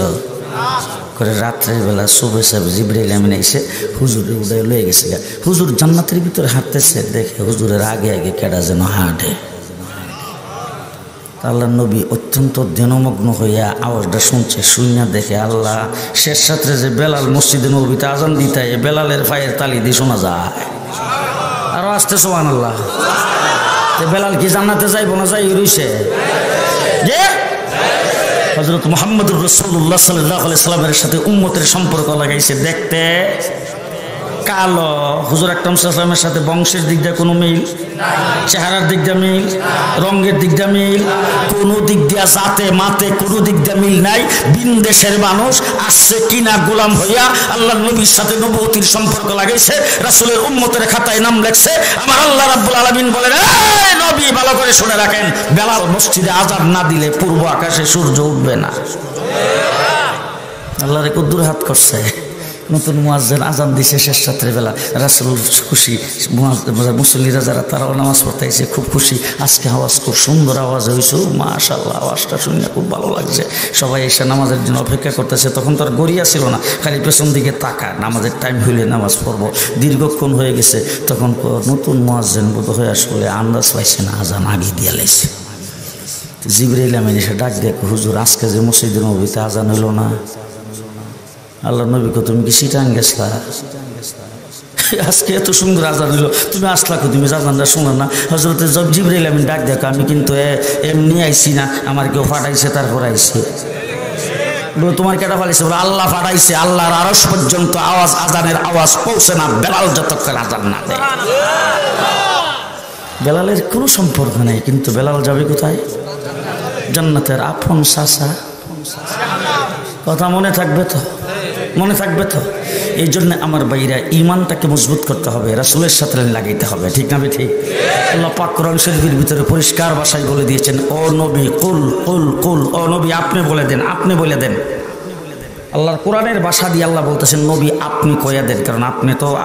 করে রাত্রের বেলা সুবহে সাহেব জিবরাইল আমিন এসে হুজুরে উদয় লয়ে গেছে। হুজুর জান্নাতের ভিতরে হাঁটতেছে, দেখে হুজুরের আগে আগে কেডা যেন হাঁটে। আল্লাহ নবী অত্যন্ত ধ্যানমগ্ন হইয়া আওয়াজটা শুনছে, শুনিয়া দেখে আল্লাহ শেষ রাত্রে যে বেলাল মসজিদে নবীতে আজান দিতে, বেলালের পায়ের তালি দিয়ে শোনা যায়। আরো আসতে সুবহানাল্লাহ। বেলাল কি জান্নাতে যাইব না? যাই রইছে যে হযরত মুহাম্মদুর রাসূলুল্লাহ সাল্লাল্লাহু আলাইহি সাল্লামের সাথে উম্মতের সম্পর্ক লাগাইছে। দেখতে কালো, হুজুর আকরাম সাল্লাল্লাহু আলাইহি ওয়াসাল্লামের সাথে বংশের দিক দিয়ে কোনো মিল, চেহারার দিক দিয়ে মিল, রঙের দিক দিয়ে মিল, কোনো দিক দিয়া জাতে মাতে কোনো দিক দিয়ে মিল নাই। ভিন দেশের মানুষ আসছে কিনা গোলাম হইয়া আল্লাহ নবীর সাথে নবুয়তির সম্পর্ক লাগাইছে, রাসূলের উম্মতের খাতায় নাম লেখছে। আমার আল্লাহ রাব্বুল আলামিন বলেন, এই নবী ভালো করে শুনে রাখেন, বেলাল মসজিদে আযান না দিলে পূর্ব আকাশে সূর্য উঠবে না। আল্লাহরে কদ্দুর হাত করছে। নতুন মুয়াজ্জিন আজান দিছে শেষ রাত্রে বেলা, রাসূল খুশি, মুসল্লিরা যারা তারাও নামাজ পড়তে এসে খুব খুশি। আজকে আওয়াজ খুব সুন্দর আওয়াজ হয়েছে, মাশাআল্লাহ, আওয়াজটা শুনে খুব ভালো লাগছে। সবাই এসে নামাজের জন্য অপেক্ষা করতেছে। তখন তো আর গড়িয়া ছিল না, খালি পেছন দিকে তাকা, নামাজের টাইম হইলে নামাজ পড়বো। দীর্ঘক্ষণ হয়ে গেছে, তখন নতুন মুয়াজ্জিন বোধ হয়ে আসলে আন্দাজ পাইছে না, আজান আগে দিয়া লাইছে। জিবরাইল আমিন এসে ডাক দিয়ে, হুজুর আজকে যে মসজিদের নবীতে আজান হইল না? আল্লাহ নবী কো, তুমি কি সিটাং গেছলা? আজকে এত সুন্দর আজান হইল, তুমি আসলা কো? তুমি আজানটা শোনো না? হযরত জিবরাইল আমিন ডাক দেখো, আমি কিন্তু এমনি আইছি না, আমার কেউ ফাটাইছে, তারপর আইছি। তোমার কেটা ফাটাইছে? বলে আল্লাহ ফাটাইছে। আল্লাহর আরশ পর্যন্ত আওয়াজ, আজানের আওয়াজ পৌঁছে না বেলাল যতক্ষণ আজান না দেয়। বেলালের কোনো সম্পর্ক নেই, কিন্তু বেলাল যাবে কোথায়? জান্নাতের আপন চাচা। কথা মনে থাকবে তো? মনে থাকবে তো? এই জন্য আমার ভাইরা ইমানটাকে মজবুত করতে হবে, রাসূলের সাথে লাগাইতে হবে। ঠিক না ঠিক? আল্লাহ পাক কোরআন শরীফের ভিতরে পরিষ্কার ভাষায় বলে দিয়েছেন, ও নবী কুল কুল কুল, ও নবী আপনি বলে দেন, আপনি বলে দেন। আল্লাহর কোরআনের ভাষা দিয়ে আল্লাহ বলতেছেন, নবী আপনি কইয়া দেন, কারণ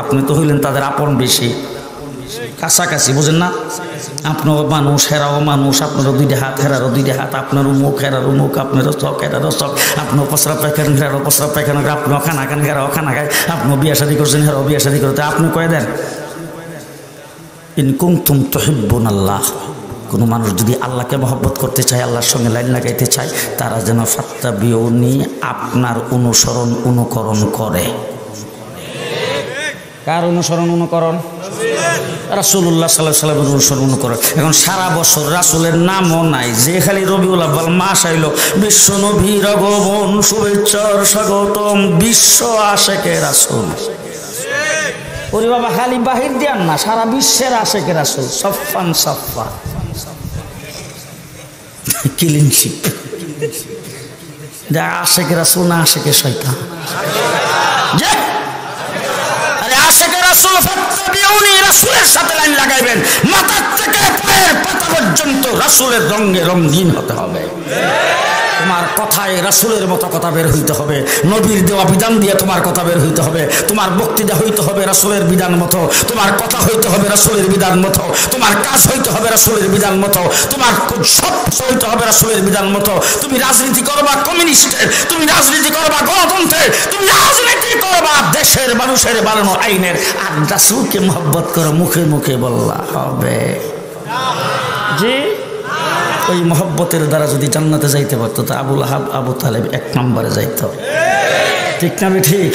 আপনি তো হইলেন তাদের আপন বেশি, কাছাকাছি, বুঝেন না? আপনার মানুষ, হেরাও মানুষ, আপনারও 2টা হাত, হেরারও 2টা হাত, আপনারও মুখ, হেরারও মুখ, আপনারও চক, হেরারও চক, আপনার প্রস্রাব পায়খানা, হেরারও প্রস্রাব পায়খানা, আপনিও খানা খান, হেরাও খানা খায়, আপনিও বিয়া শাদী করছেন, হেরাও বিয়া শাদী করতে। আপনি কয়ে দেন, ইন কুনতুম তুহিব্বুনাল্লাহ, কোনো মানুষ যদি আল্লাহকে মহব্বত করতে চায়, আল্লাহর সঙ্গে লাইন লাগাইতে চায়, তারা যেন ফাত্তাবিউনি আপনার অনুকরণ করে। কার অনুসরণ অনুকরণ? রাসূলুল্লাহ সাল্লাল্লাহু আলাইহি ওয়াসাল্লামের অনুসরণ অনুকরণ। এখন সারা বছর রাসূলের নামও নাই, যে খালি রবিউল আউয়াল মাস আইলো, বিশ্ব নবীর আগমন, শুভেচ্ছার স্বাগতম, বিশ্ব আশেকে রাসূল। ওরে বাবা, খালি বাহির দিয়ান না, সারা বিশ্বের আশেকে রাসূল, সফান সফা কিলিনশিপ। আশেকে রাসূল না আশেকে শয়তান? রাসূলের সাথে লাইন লাগাইবেন, মাথার থেকে পায়ের পাতা পর্যন্ত রাসূলের রঙে রঙিন হতে হবে। তোমার কথায় রাসূলের মতো কথা বের হইতে হবে, নবীর দেওয়া বিধান দিয়ে তোমার কথা বের হইতে হবে, তোমার বক্তৃতা হইতে হবে রাসূলের বিধান মতো, তোমার কথা হইতে হবে রাসূলের বিধান মতো, তোমার কাজ হইতে হবে রাসূলের বিধান মতো, তোমার সব হইতে হবে রাসূলের বিধান মতো। তুমি রাজনীতি করবা কমিউনিস্টের, তুমি রাজনীতি করবা গণতন্ত্রের, তুমি রাজনীতি করবা দেশের মানুষের বানানো আইনের, আর রাসূলকে মহব্বত করো মুখে মুখে বললা হবে। জি, ওই মহব্বতের দ্বারা যদি জান্নাতে যাইতে পারতো তা আবু লাহাব আবু তালেব 1 নম্বরে যাইত। ঠিক না? ঠিক।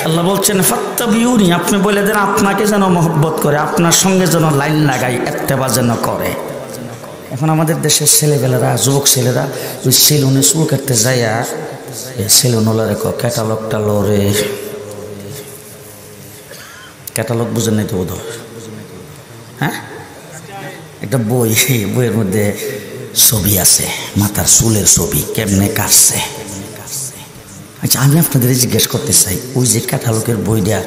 আল্লাহ বলছেন ফাত্তাবিউনি, আপনি বলে দেন আপনাকে যেন মহব্বত করে, আপনার সঙ্গে যেন লাইন লাগাই, ইত্তেবা যেন করে। এখন আমাদের দেশের ছেলেবেলারা, যুবক ছেলেরা ওই সেলুনে চুল কাটতে যাইয়া সেলুনওয়ালারে ক্যাটালগটা লরে, ক্যাটালগ বুঝেন নাই তো বোধ হয়? হ্যাঁ, একটা বই, বইয়ের মধ্যে ছবি আছে, মাথার চুলের ছবি, কেমনে কাটছে। আচ্ছা, আমি আপনাদের জিজ্ঞেস করতে চাই, ওই যে ক্যাটালগের বইটা,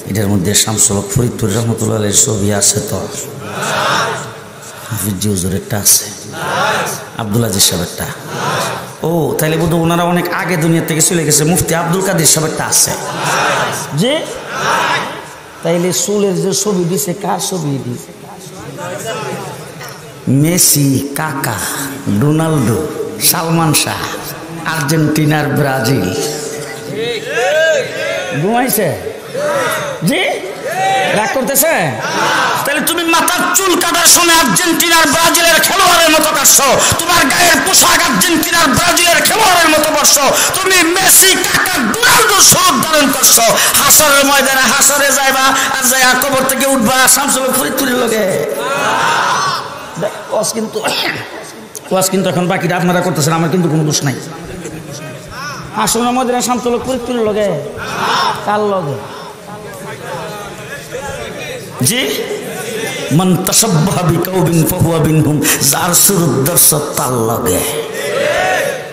এটার মধ্যে শামসুল হক ফরিদপুর রহমতুল্লাহের ছবি আছে তো? হাফিজ হুজুরেরটা আছে, আব্দুল আজিজ সাহেবেরটা? ও, তাইলে বোধ ওনারা অনেক আগে দুনিয়া থেকে চলে গেছে। মুফতি আব্দুল কাদের সাহেবেরটা আছে? যে তাইলে চুলের যে ছবি দিছে, কার ছবি দিছে? মেসি, কাকা, রোনাল্ডো, সালমান শাহ, আর্জেন্টিনার ব্রাজিল। ঘুমাইছে? জি, রাগ করতেছে? তাহলে তুমি মাথার চুল কাটার সময় আর্জেন্টিনার ব্রাজিলের খেলোয়াড়ের মতো কাটছো, তোমার গায়ের পোশাক আর্জেন্টিনার ব্রাজিলের খেলোয়াড়ের মতো পরছো, তুমি মেসি, কাকা, রোনাল্ডো স্বরূপ ধারণ করছো। হাসরের ময়দানে হাসরে যাইবা, আর যাইয়া কবর থেকে উঠবা শামসুল হক ফরিদপুরের লগে। ওয়াজ কিন্তু এখন বাকিটা আপনারা করতেছেন, আমার কিন্তু কোনো দোষ নাই। হাসরের ময়দানে শামসুল হক ফরিদপুরের লগে, কার লগে? জি, মান তাশাব্বাহা বিকাউমিন ফাহুয়া মিনহুম, যার সুরত দর্শ তার লগে।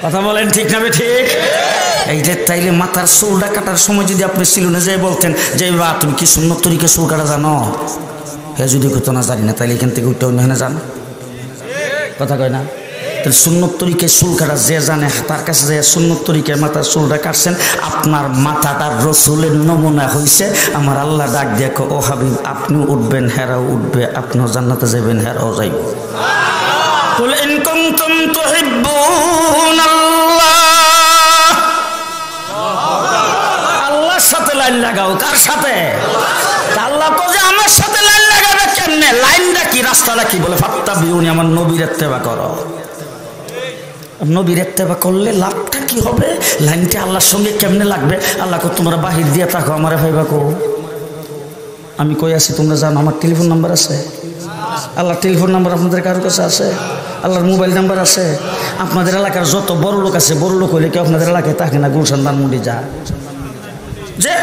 কথা বলেন ঠিক না? ঠিক। এই যে তাইলে মাথার চুলটা কাটার সময় যদি আপনি সেলুনে যাই বলতেন যে বা তুমি কি সুন্নত তরিকে চুল কাটা জানো, হে যদি কত না জানি না, তাইলে এখান থেকে উঠতে অন্য যান। কথা কয় না? তাহলে সুন্নত তরিকে চুল কাটা যে জানে তার কাছে যে সুন্নত তরিকে মাথার চুলটা কাটছেন, আপনার মাথাটা রসুলের নমুনা হয়েছে। আমার আল্লাহ ডাক দেখো, ও হাবিব আপনি উঠবেন, হেরাও উঠবে, আপনিও জান্নাতে যাবেন, হেরাও যাইব। কুল ইন কুনতুম তুহিব্বুনাল্লাহ, আল্লাহর সাথে লাইন লাগাও। কার সাথে? আল্লাহ তো যে আমার সাথে লাইন লাগাবে কেমনে? লাইনটা কি, রাস্তাটা কি? বলে ফাত্তাবিউনি, আমার নবীর ইত্তেবা করো। নবীর ইত্তেবা করলে লাভটা কি হবে? লাইনটা আল্লাহর সঙ্গে কেমনে লাগবে? আল্লাহ কো তোমরা বাহির দিয়ে থাকো, আমারে ভাইবা কো আমি কই আছি তোমরা জানো? আমার টেলিফোন নাম্বার আছে, আল্লাহর টেলিফোন নাম্বার আপনাদের কারোর কাছে আছে? আল্লাহর মোবাইল নাম্বার আছে? আপনাদের এলাকার যত বড় লোক আছে, বড় লোক হইলে কেউ আপনাদের এলাকায় থাকে না? গুলশান ধানমন্ডি যা যে,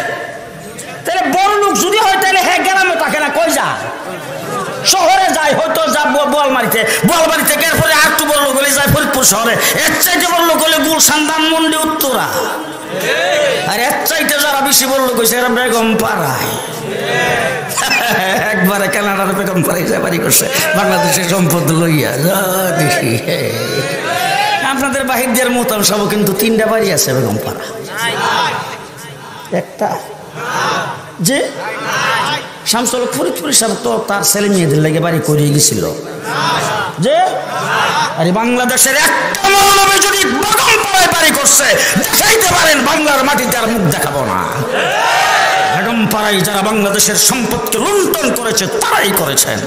তাহলে বড় লোক যদি হয় তাহলে হ্যাঁ গ্রামে থাকে না, কই যা? শহরে যায়, হয়তো যা বোয়ালমারিতে, বোয়ালমারিতে এরপরে আর একটু বড় লোক হলে যায় ফরিদপুর শহরে, এর চাইতে বড় লোক হলে গুলশান ধানমন্ডি উত্তরা, আর এর চাইতে যারা বেশি বড় লোক হয়েছে এরা বেগম পাড়ায়। একবারে কানাডার বেগম পাড়ায় বাড়ি করছে, বাংলাদেশের সম্পদ লইয়া দেখি। আপনাদের বাহির দিয়ে মোতাম সব কিন্তু 3টা বাড়ি আছে বেগম পাড়া, একটা যে শামসুল হক ফরিদপুরের সাথে তো তার ছেলে মেয়েদের লেগে বাড়ি করিয়ে গেছিল যে। আরে বাংলাদেশের একটা মৌলবী যদি বেগম পাড়ায় বাড়ি করছে, দেখাইতে পারেন বাংলার মাটিতে আর মুখ দেখাবো না। বেগম পাড়ায় যারা বাংলাদেশের সম্পদকে লুণ্ঠন করেছে তারাই করেছেন।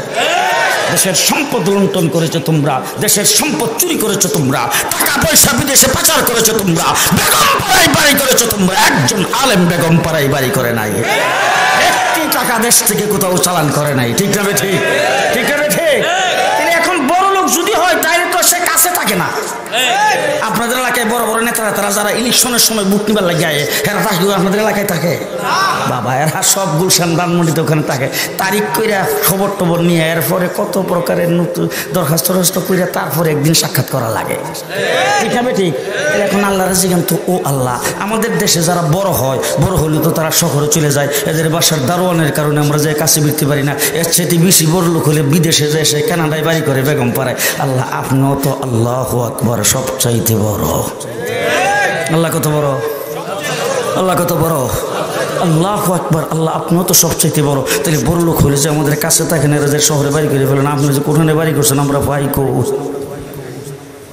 দেশের সম্পদ লুণ্ঠন করেছো তোমরা, দেশের সম্পদ চুরি করেছো তোমরা, টাকা পয়সা বিদেশে পাচার করেছো তোমরা, বেগম পাড়ায় বাড়ি করেছো তোমরা। একজন আলেম বেগম পাড়ায় বাড়ি করে নাই, একটি টাকা দেশ থেকে কোথাও চালান করে নাই। ঠিক না ঠিক? ঠিক না ঠিক? এখন বড় লোক যদি হয় তাহলে তো সে কাছে থাকে না। আপনাদের এলাকায় বড় বড় নেতারা তারা যারা ইলেকশনের সময় বুট নিবার লাগে এরা থাকে, আপনাদের এলাকায় থাকে বাবা? এরা সব গুলশান ধানমন্ডিতে ওখানে থাকে, তারিখ কইরা খবর টবর নিয়ে এরপরে কত প্রকারের নতুন দরখাস্ত কইরা তারপরে একদিন সাক্ষাৎ করা লাগে। ঠিক আছে ঠিক? এখন আল্লাহর জিজ্ঞান তো ও আল্লাহ, আমাদের দেশে যারা বড় হয়, বড় হলে তো তারা শহরে চলে যায়, এদের বাসার দারোয়ানের কারণে আমরা যে কাছে বিরতে পারি না, এর চেয়ে বেশি বড় লোক হলে বিদেশে যায়, সে কানাডায় বাড়ি করে বেগম পাড়ায়। আল্লাহ আপনিও তো আল্লাহু আকবার সবচাইতে বড়। আল্লাহ কত বড়, আল্লাহ কত বড়, আল্লাহু আকবার। আল্লাহ আপনিও তো সবচাইতে বড়। তাহলে বড় লোক হলে যে আমাদের কাছে থাকেন, এরা যে শহরে বাড়ি করে ফেলেন, আপনি যে কোথানে বাড়ি করছেন আমরা ভাই কো।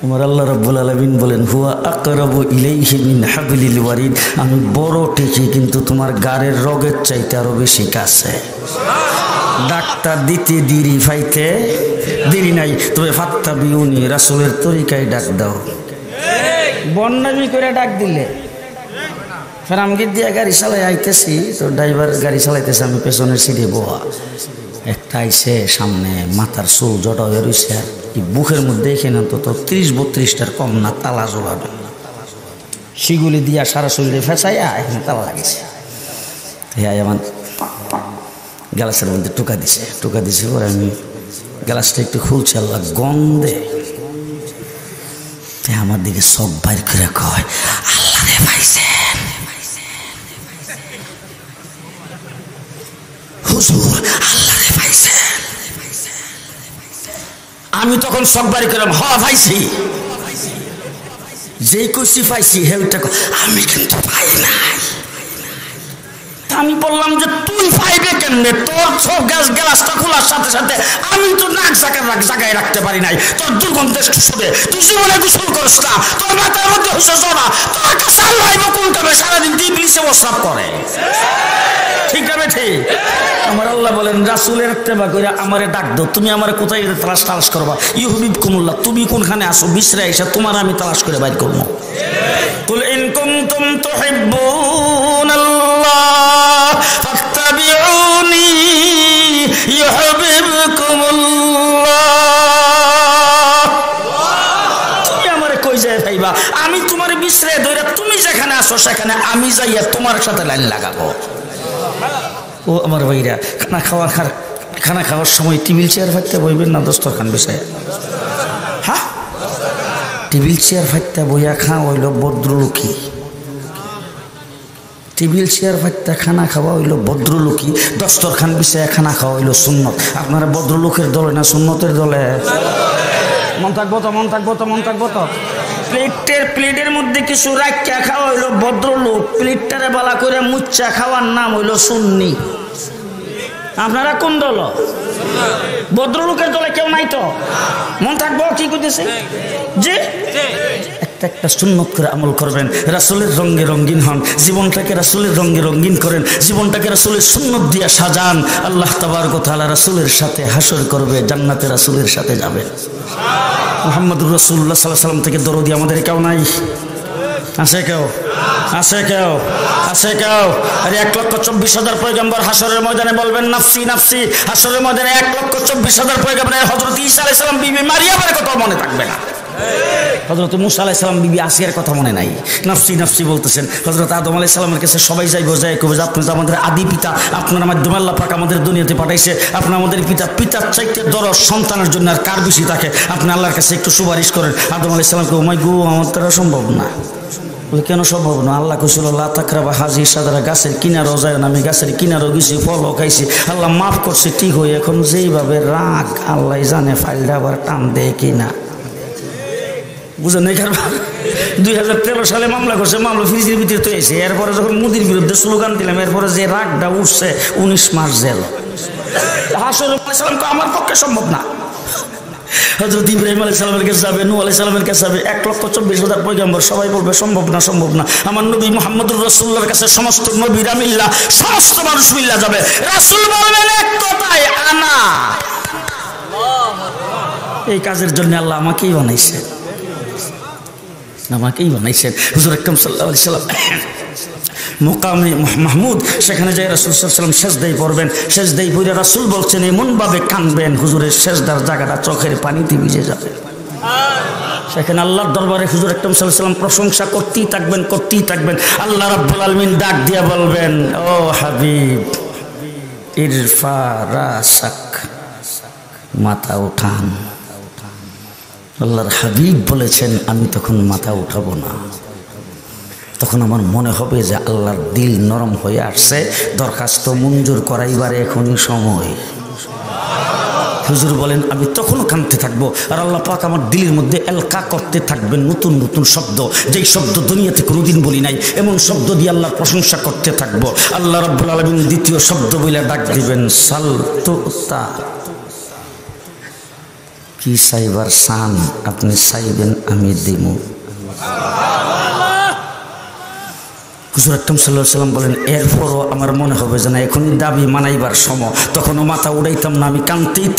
আমার আল্লাহ রাব্বুল আলামিন বলেন হুয়া আকরাবু ইলাইহি মিন হাবলিল ওয়ারিদ, আমি বড় টেকি কিন্তু তোমার গাড়ের রগের চাইতে আরো বেশি কাছে। ডাক্তার দিতে দেরি, ফাইতে দেরি নাই, তবে ফাত্তাবিউনি রাসূলের তরিকায় ডাক দাও। বন্যামি করে ডাক দিলে ফেরামগির দিয়ে গাড়ি চালাই আইতেছি, তো ড্রাইভার গাড়ি চালাইতেছে, আমি পেছনের সিটে বোয়া। একটা আইসে সামনে, মাথার চুল জটা হয়ে রয়েছে, এই বুকের মধ্যে এখানে অন্তত 30-32টার কম না তালা জোগাবে, শিগুলি দিয়া সারা শরীরে ফেঁচাইয়া এখানে তালা লাগিয়েছে। আমার গ্যালাসের মধ্যে টোকা দিছে ওরা, আমি গ্যালাসটা একটু খুলছি, আল্লাহ গন্ধে আমার দিকে সব বাইর করে কয় আল্লাহ রে পাইছেন হুজুর, আল্লাহ রে পাইছেন। আমি তখন সব বাড়ি করলাম হ পাইছি, যেই কইছি পাইছি হেউটা আমি কিন্তু পাই নাই। আমি বললাম যে তুই পাইবে কেমনে, তোর সব গ্যালাসটা খোলার সাথে সাথে আমি তো নাক জায়গায় রাখতে পারি নাই, তোর দুর্গন্ধে শুনে তুই জীবনে গোসল করিস না, তোর মাথার মধ্যে হচ্ছে জড়া, তোর কাছে আল্লাহ কোন কামে সারাদিন ইবলিসে ওয়াসওয়াস করে। ঠিক আছে ঠিক? আমার আল্লাহ বলেন রাসূলের ইত্তেবা করে আমারে ডাক দাও, তুমি আমারে কোথায় তালাশ করবা, ইউহিবকুমুল্লাহ, তুমি কোনখানে আসো বিছরা এসে তোমার আমি তালাশ করে বাইর করব। কুল ইন কুনতুম তুহিব্বুনাল্লাহ ফাত্তাবিউনি ইউহিবকুমুল্লাহ। তুমি আমারে কই যায় ভাইবা, আমি তোমারে বিছরা ধইরা তুমি যেখানে আসো সেখানে আমি যাইয়া তোমার সাথে লাইন লাগাবো। ও আমার ভাইরা, খানা খাওয়ার সময় টেবিল চেয়ার ফাইতে বইবেন না দস্তরখান বিষয়ে? হ্যাঁ, টেবিল চেয়ার ফাইতে বইয়া খাওয়া হইল ভদ্রলোকী, টেবিল চেয়ার ফাইতে খানা খাওয়া হইল ভদ্রলোকী, দস্তরখান বিষয়ে খানা খাওয়া হইল সুন্নত। আপনারা ভদ্রলোকের দলে না সুন্নতের দলে? মন থাকবো তো, মন থাকবো তো, মন থাকবো তো। প্লেটের মধ্যে কিছু রাখিয়া খাওয়া হইল ভদ্রলোক, প্লেটটারে বালা করে মুচ্চা খাওয়ার নাম হইল সুন্নি। আপনারা কোন দল? ভদ্রলোকের দলে কেউ নাই তো? মন থাকবো কি করতেছে যে একটা সুন্নত করে আমল করবেন, রাসূলের রঙে রঙিন হন, জীবনটাকে রাসূলের রঙে রঙিন করেন, জীবনটাকে রাসূলের সুন্নত দিয়া সাজান। আল্লাহ তাবারক ওয়া তাআলা রাসূলের সাথে হাসর করবে, জান্নাতে রাসূলের সাথে যাবে। মুহাম্মদুর রাসূলুল্লাহ সাল্লাল্লাহু আলাইহি ওয়াসাল্লাম থেকে দরদি আমাদের কেউ নাই? আছে কেউ? আছে কেউ? আছে কেউ? আরে 1,24,000 পয়গম্বর হাসরের ময়দানে বলবেন নাফসি নাফসি। হাসরের ময়দানে 1,24,000 পয়গম্বরের হযরত ঈসা আলাইহিস সালাম, বিবি মারিয়ামের কথা মনে থাকবে না, হযরত মুসা আলাইহিস সালাম, বিবি আসিয়ার কথা মনে নাই, নাফসি নাফসি বলতেছেন। হযরত আদম আলাইহিস সালামের কাছে সবাই যাইবো, যায় কবে যে আপনি তো আমাদের আদি পিতা, আপনার মাধ্যমে আল্লাহ পাক আমাদের দুনিয়াতে পাঠাইছে, আপনি আমাদের পিতা, পিতার চাইতে দরজ সন্তানের জন্য আর কার বেশি থাকে, আপনি আল্লাহর কাছে একটু সুপারিশ করেন। আদম আলাইহিস সালামকে ওমাই গো আমার দ্বারা সম্ভব না। বলে কেন সম্ভব না? আল্লাহ কইছিল লা তাকরাবা হাযিহি শাজারা, গাছের কিনারও যায় না, আমি গাছের কিনারও গেছি, ফলও খাইছি, আল্লাহ মাফ করছে ঠিক হয়ে। এখন যেইভাবে রাগ আল্লাহ জানে ফাইলটা আবার টান দেয় কিনা, বুঝেন নাই? কারণ 2013 সালে মামলা করছে, মামলা ফ্রিজের ভিতরে তো এসে, এরপরে যখন মোদির বিরুদ্ধে স্লোগান দিলাম, এরপরে যে রাগটা উঠছে 19 মাস জেল। হাসরের সালামকে আমার পক্ষে সম্ভব না। হযরত ইব্রাহিম আলাইহিস সালামের কাছে যাবে, নূহ আলাইহিস সালামের কাছে যাবে, 1,24,000 পয়গম্বর, সবাই বলবে সম্ভব না, সম্ভব না। আমার নবী মুহাম্মদুর রাসূলুল্লাহর কাছে সমস্ত নবীরা মিল্লা, সমস্ত মানুষ মিল্লা যাবে, রাসূল বলবেন এক কথায় আনা। এই কাজের জন্য আল্লাহ আমাকেই বানাইছেন, হুজুর আকরাম সাল্লাল্লাহু আলাইহি সাল্লাম মুকামে মাহমুদ, সেখানে যাই রাসূল সাল্লাল্লাহু আলাইহি সাল্লাম সেজদায় পড়বেন। সেজদায় পড়ে রাসূল বলছেন এমনভাবে কাঁদবেন হুজুরের সেজদার জায়গাটা চোখের পানিতে ভিজে যাবে। সেখানে আল্লাহর দরবারে হুজুর আকরাম সাল্লাল্লাহু আলাইহি সাল্লাম প্রশংসা করতেই থাকবেন। আল্লাহ রাব্বুল আলামিন ডাক দিয়া বলবেন, ও হাবিব ইরফা রাসাক, মাথা উঠান। আল্লাহর হাবিব বলেছেন আমি তখন মাথা উঠাবো না, তখন আমার মনে হবে যে আল্লাহর দিল নরম হয়ে আসছে, দরখাস্ত মঞ্জুর করাইবার এখনই সময়। হুজুর বলেন আমি তখনও কাঁদতে থাকবো, আর আল্লাহ পাক আমার দিলের মধ্যে এলকা করতে থাকবেন নতুন নতুন শব্দ, যেই শব্দ দুনিয়াতে কোনোদিন বলি নাই, এমন শব্দ দিয়ে আল্লাহর প্রশংসা করতে থাকবো। আল্লাহ রাব্বুল আলামিন দ্বিতীয় শব্দ বলে ডাক দিবেন, সাল তুতা, কি চাইবার চান আপনি চাইবেন আমি দিমু। হুজুর আকরাম সাল্লাল্লাহু আলাইহি সাল্লাম বলেন এরপরও আমার মনে হবে যে না এখনই দাবি মানাইবার সময়, তখনও মাথা উড়াইতাম না, আমি কাঁদতেই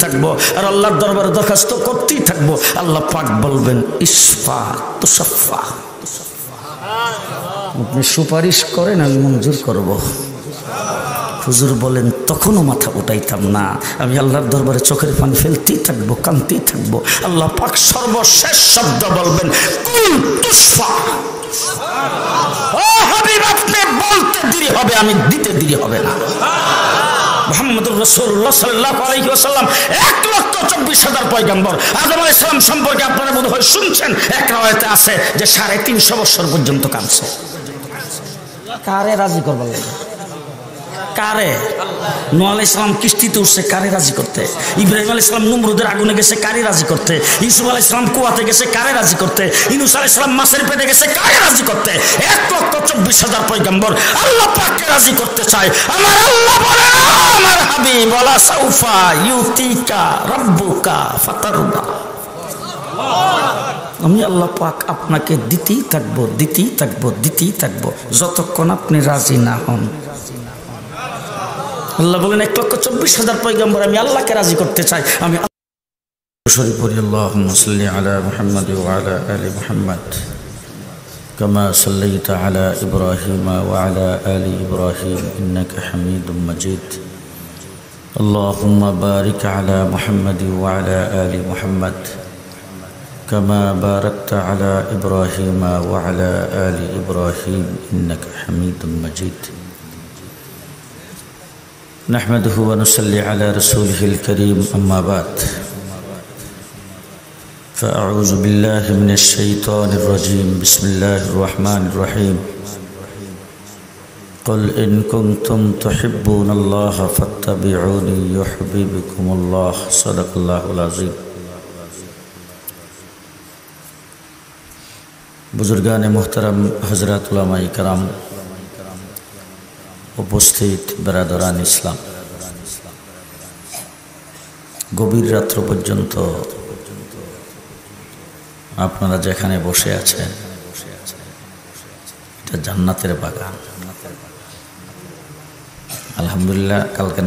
থাকবো আর আল্লাহর দরবারে দরখাস্ত করতেই থাকবো। আল্লাহ পাক বলবেন ইসফা তুসাফা, আপনি সুপারিশ করেন আমি মঞ্জুর করব। হুজুর বলেন তখনও মাথা উঠাইতাম না, আমি আল্লাহর দরবারে চোখের পানি ফেলতেই থাকবো, কাঁদতেই থাকবো। আল্লাহ পাক সর্বশেষ শব্দ বলবেন কুল তুসফা, ও হাবিব আপনি বলতে দেরি হবে, আমি দিতে দেরি হবে না। মুহাম্মদুর রাসূলুল্লাহ সাল্লাল্লাহু আলাইহি ওয়াসাল্লাম 1,24,000 পয়গম্বর। আদম আলাইহিস সালাম সম্পর্কে আপনারা বোধহয় শুনছেন, এক রাওয়ায়াতে আছে যে 350 বছর পর্যন্ত কাঁদছে। কারে রাজি করবার লাগে? কারে? নূহ আলাইহিস সালাম কিস্তিতে উঠছে কারে রাজি করতে? ইব্রাহিম আলাইহিস সালাম নমরুদের আগুনে গেছে কারে রাজি করতে? ইউসুফ আলাইহিস সালাম কুয়াতে গেছে কারে রাজি করতে? ইউনূস আলাইহিস সালাম মাছের পেটে গেছে কারে রাজি করতে? 1,24,000 পয়গম্বর আল্লাহ পাককে রাজি করতে চায়। আমার আল্লাহ বলে আমার হাবিব ওয়ালা সাউফা ইউতিকা রাব্বুকা ফাতারদা, আমি আল্লাহ পাক আপনাকে দিতেই থাকবো যতক্ষণ আপনি রাজি না হন। আল্লাহ বলেন 1,24,000 পয়গম্বর আমি আল্লাহকে রাজি করতে চাই। আমি শরীফ পড়ি আল্লাহুম্মা সাল্লি আলা মুহাম্মাদ ওয়া আলা আলি মুহাম্মাদ কামা সাল্লাইতা আলা ইব্রাহিম ওয়া আলা আলি ইব্রাহিম ইন্নাকা হামিদুম মাজিদ। আল্লাহুম্মা বারিক আলা মুহাম্মাদ ওয়া আলা আলি মুহাম্মাদ কামা বারাকতা আলা ইব্রাহিম ওয়া আলা আলি ইব্রাহিম ইন্নাকা হামিদুম মাজিদ। نحمده ونصلي على رسوله الكريم أما بعد فأعوذ بالله من الشيطان الرجيم بسم الله الرحمن الرحيم قل إن كنتم تحبون الله فاتبعوني يحببكم الله صدق الله العظيم। बुजुर्गान मोहतरम हजरत उलमाए कराम, উপস্থিত বেরাদরান ইসলাম, গভীর রাত্র পর্যন্ত আপনারা যেখানে বসে আছেন এটা জান্নাতের বাগান। আলহামদুলিল্লাহ কালকে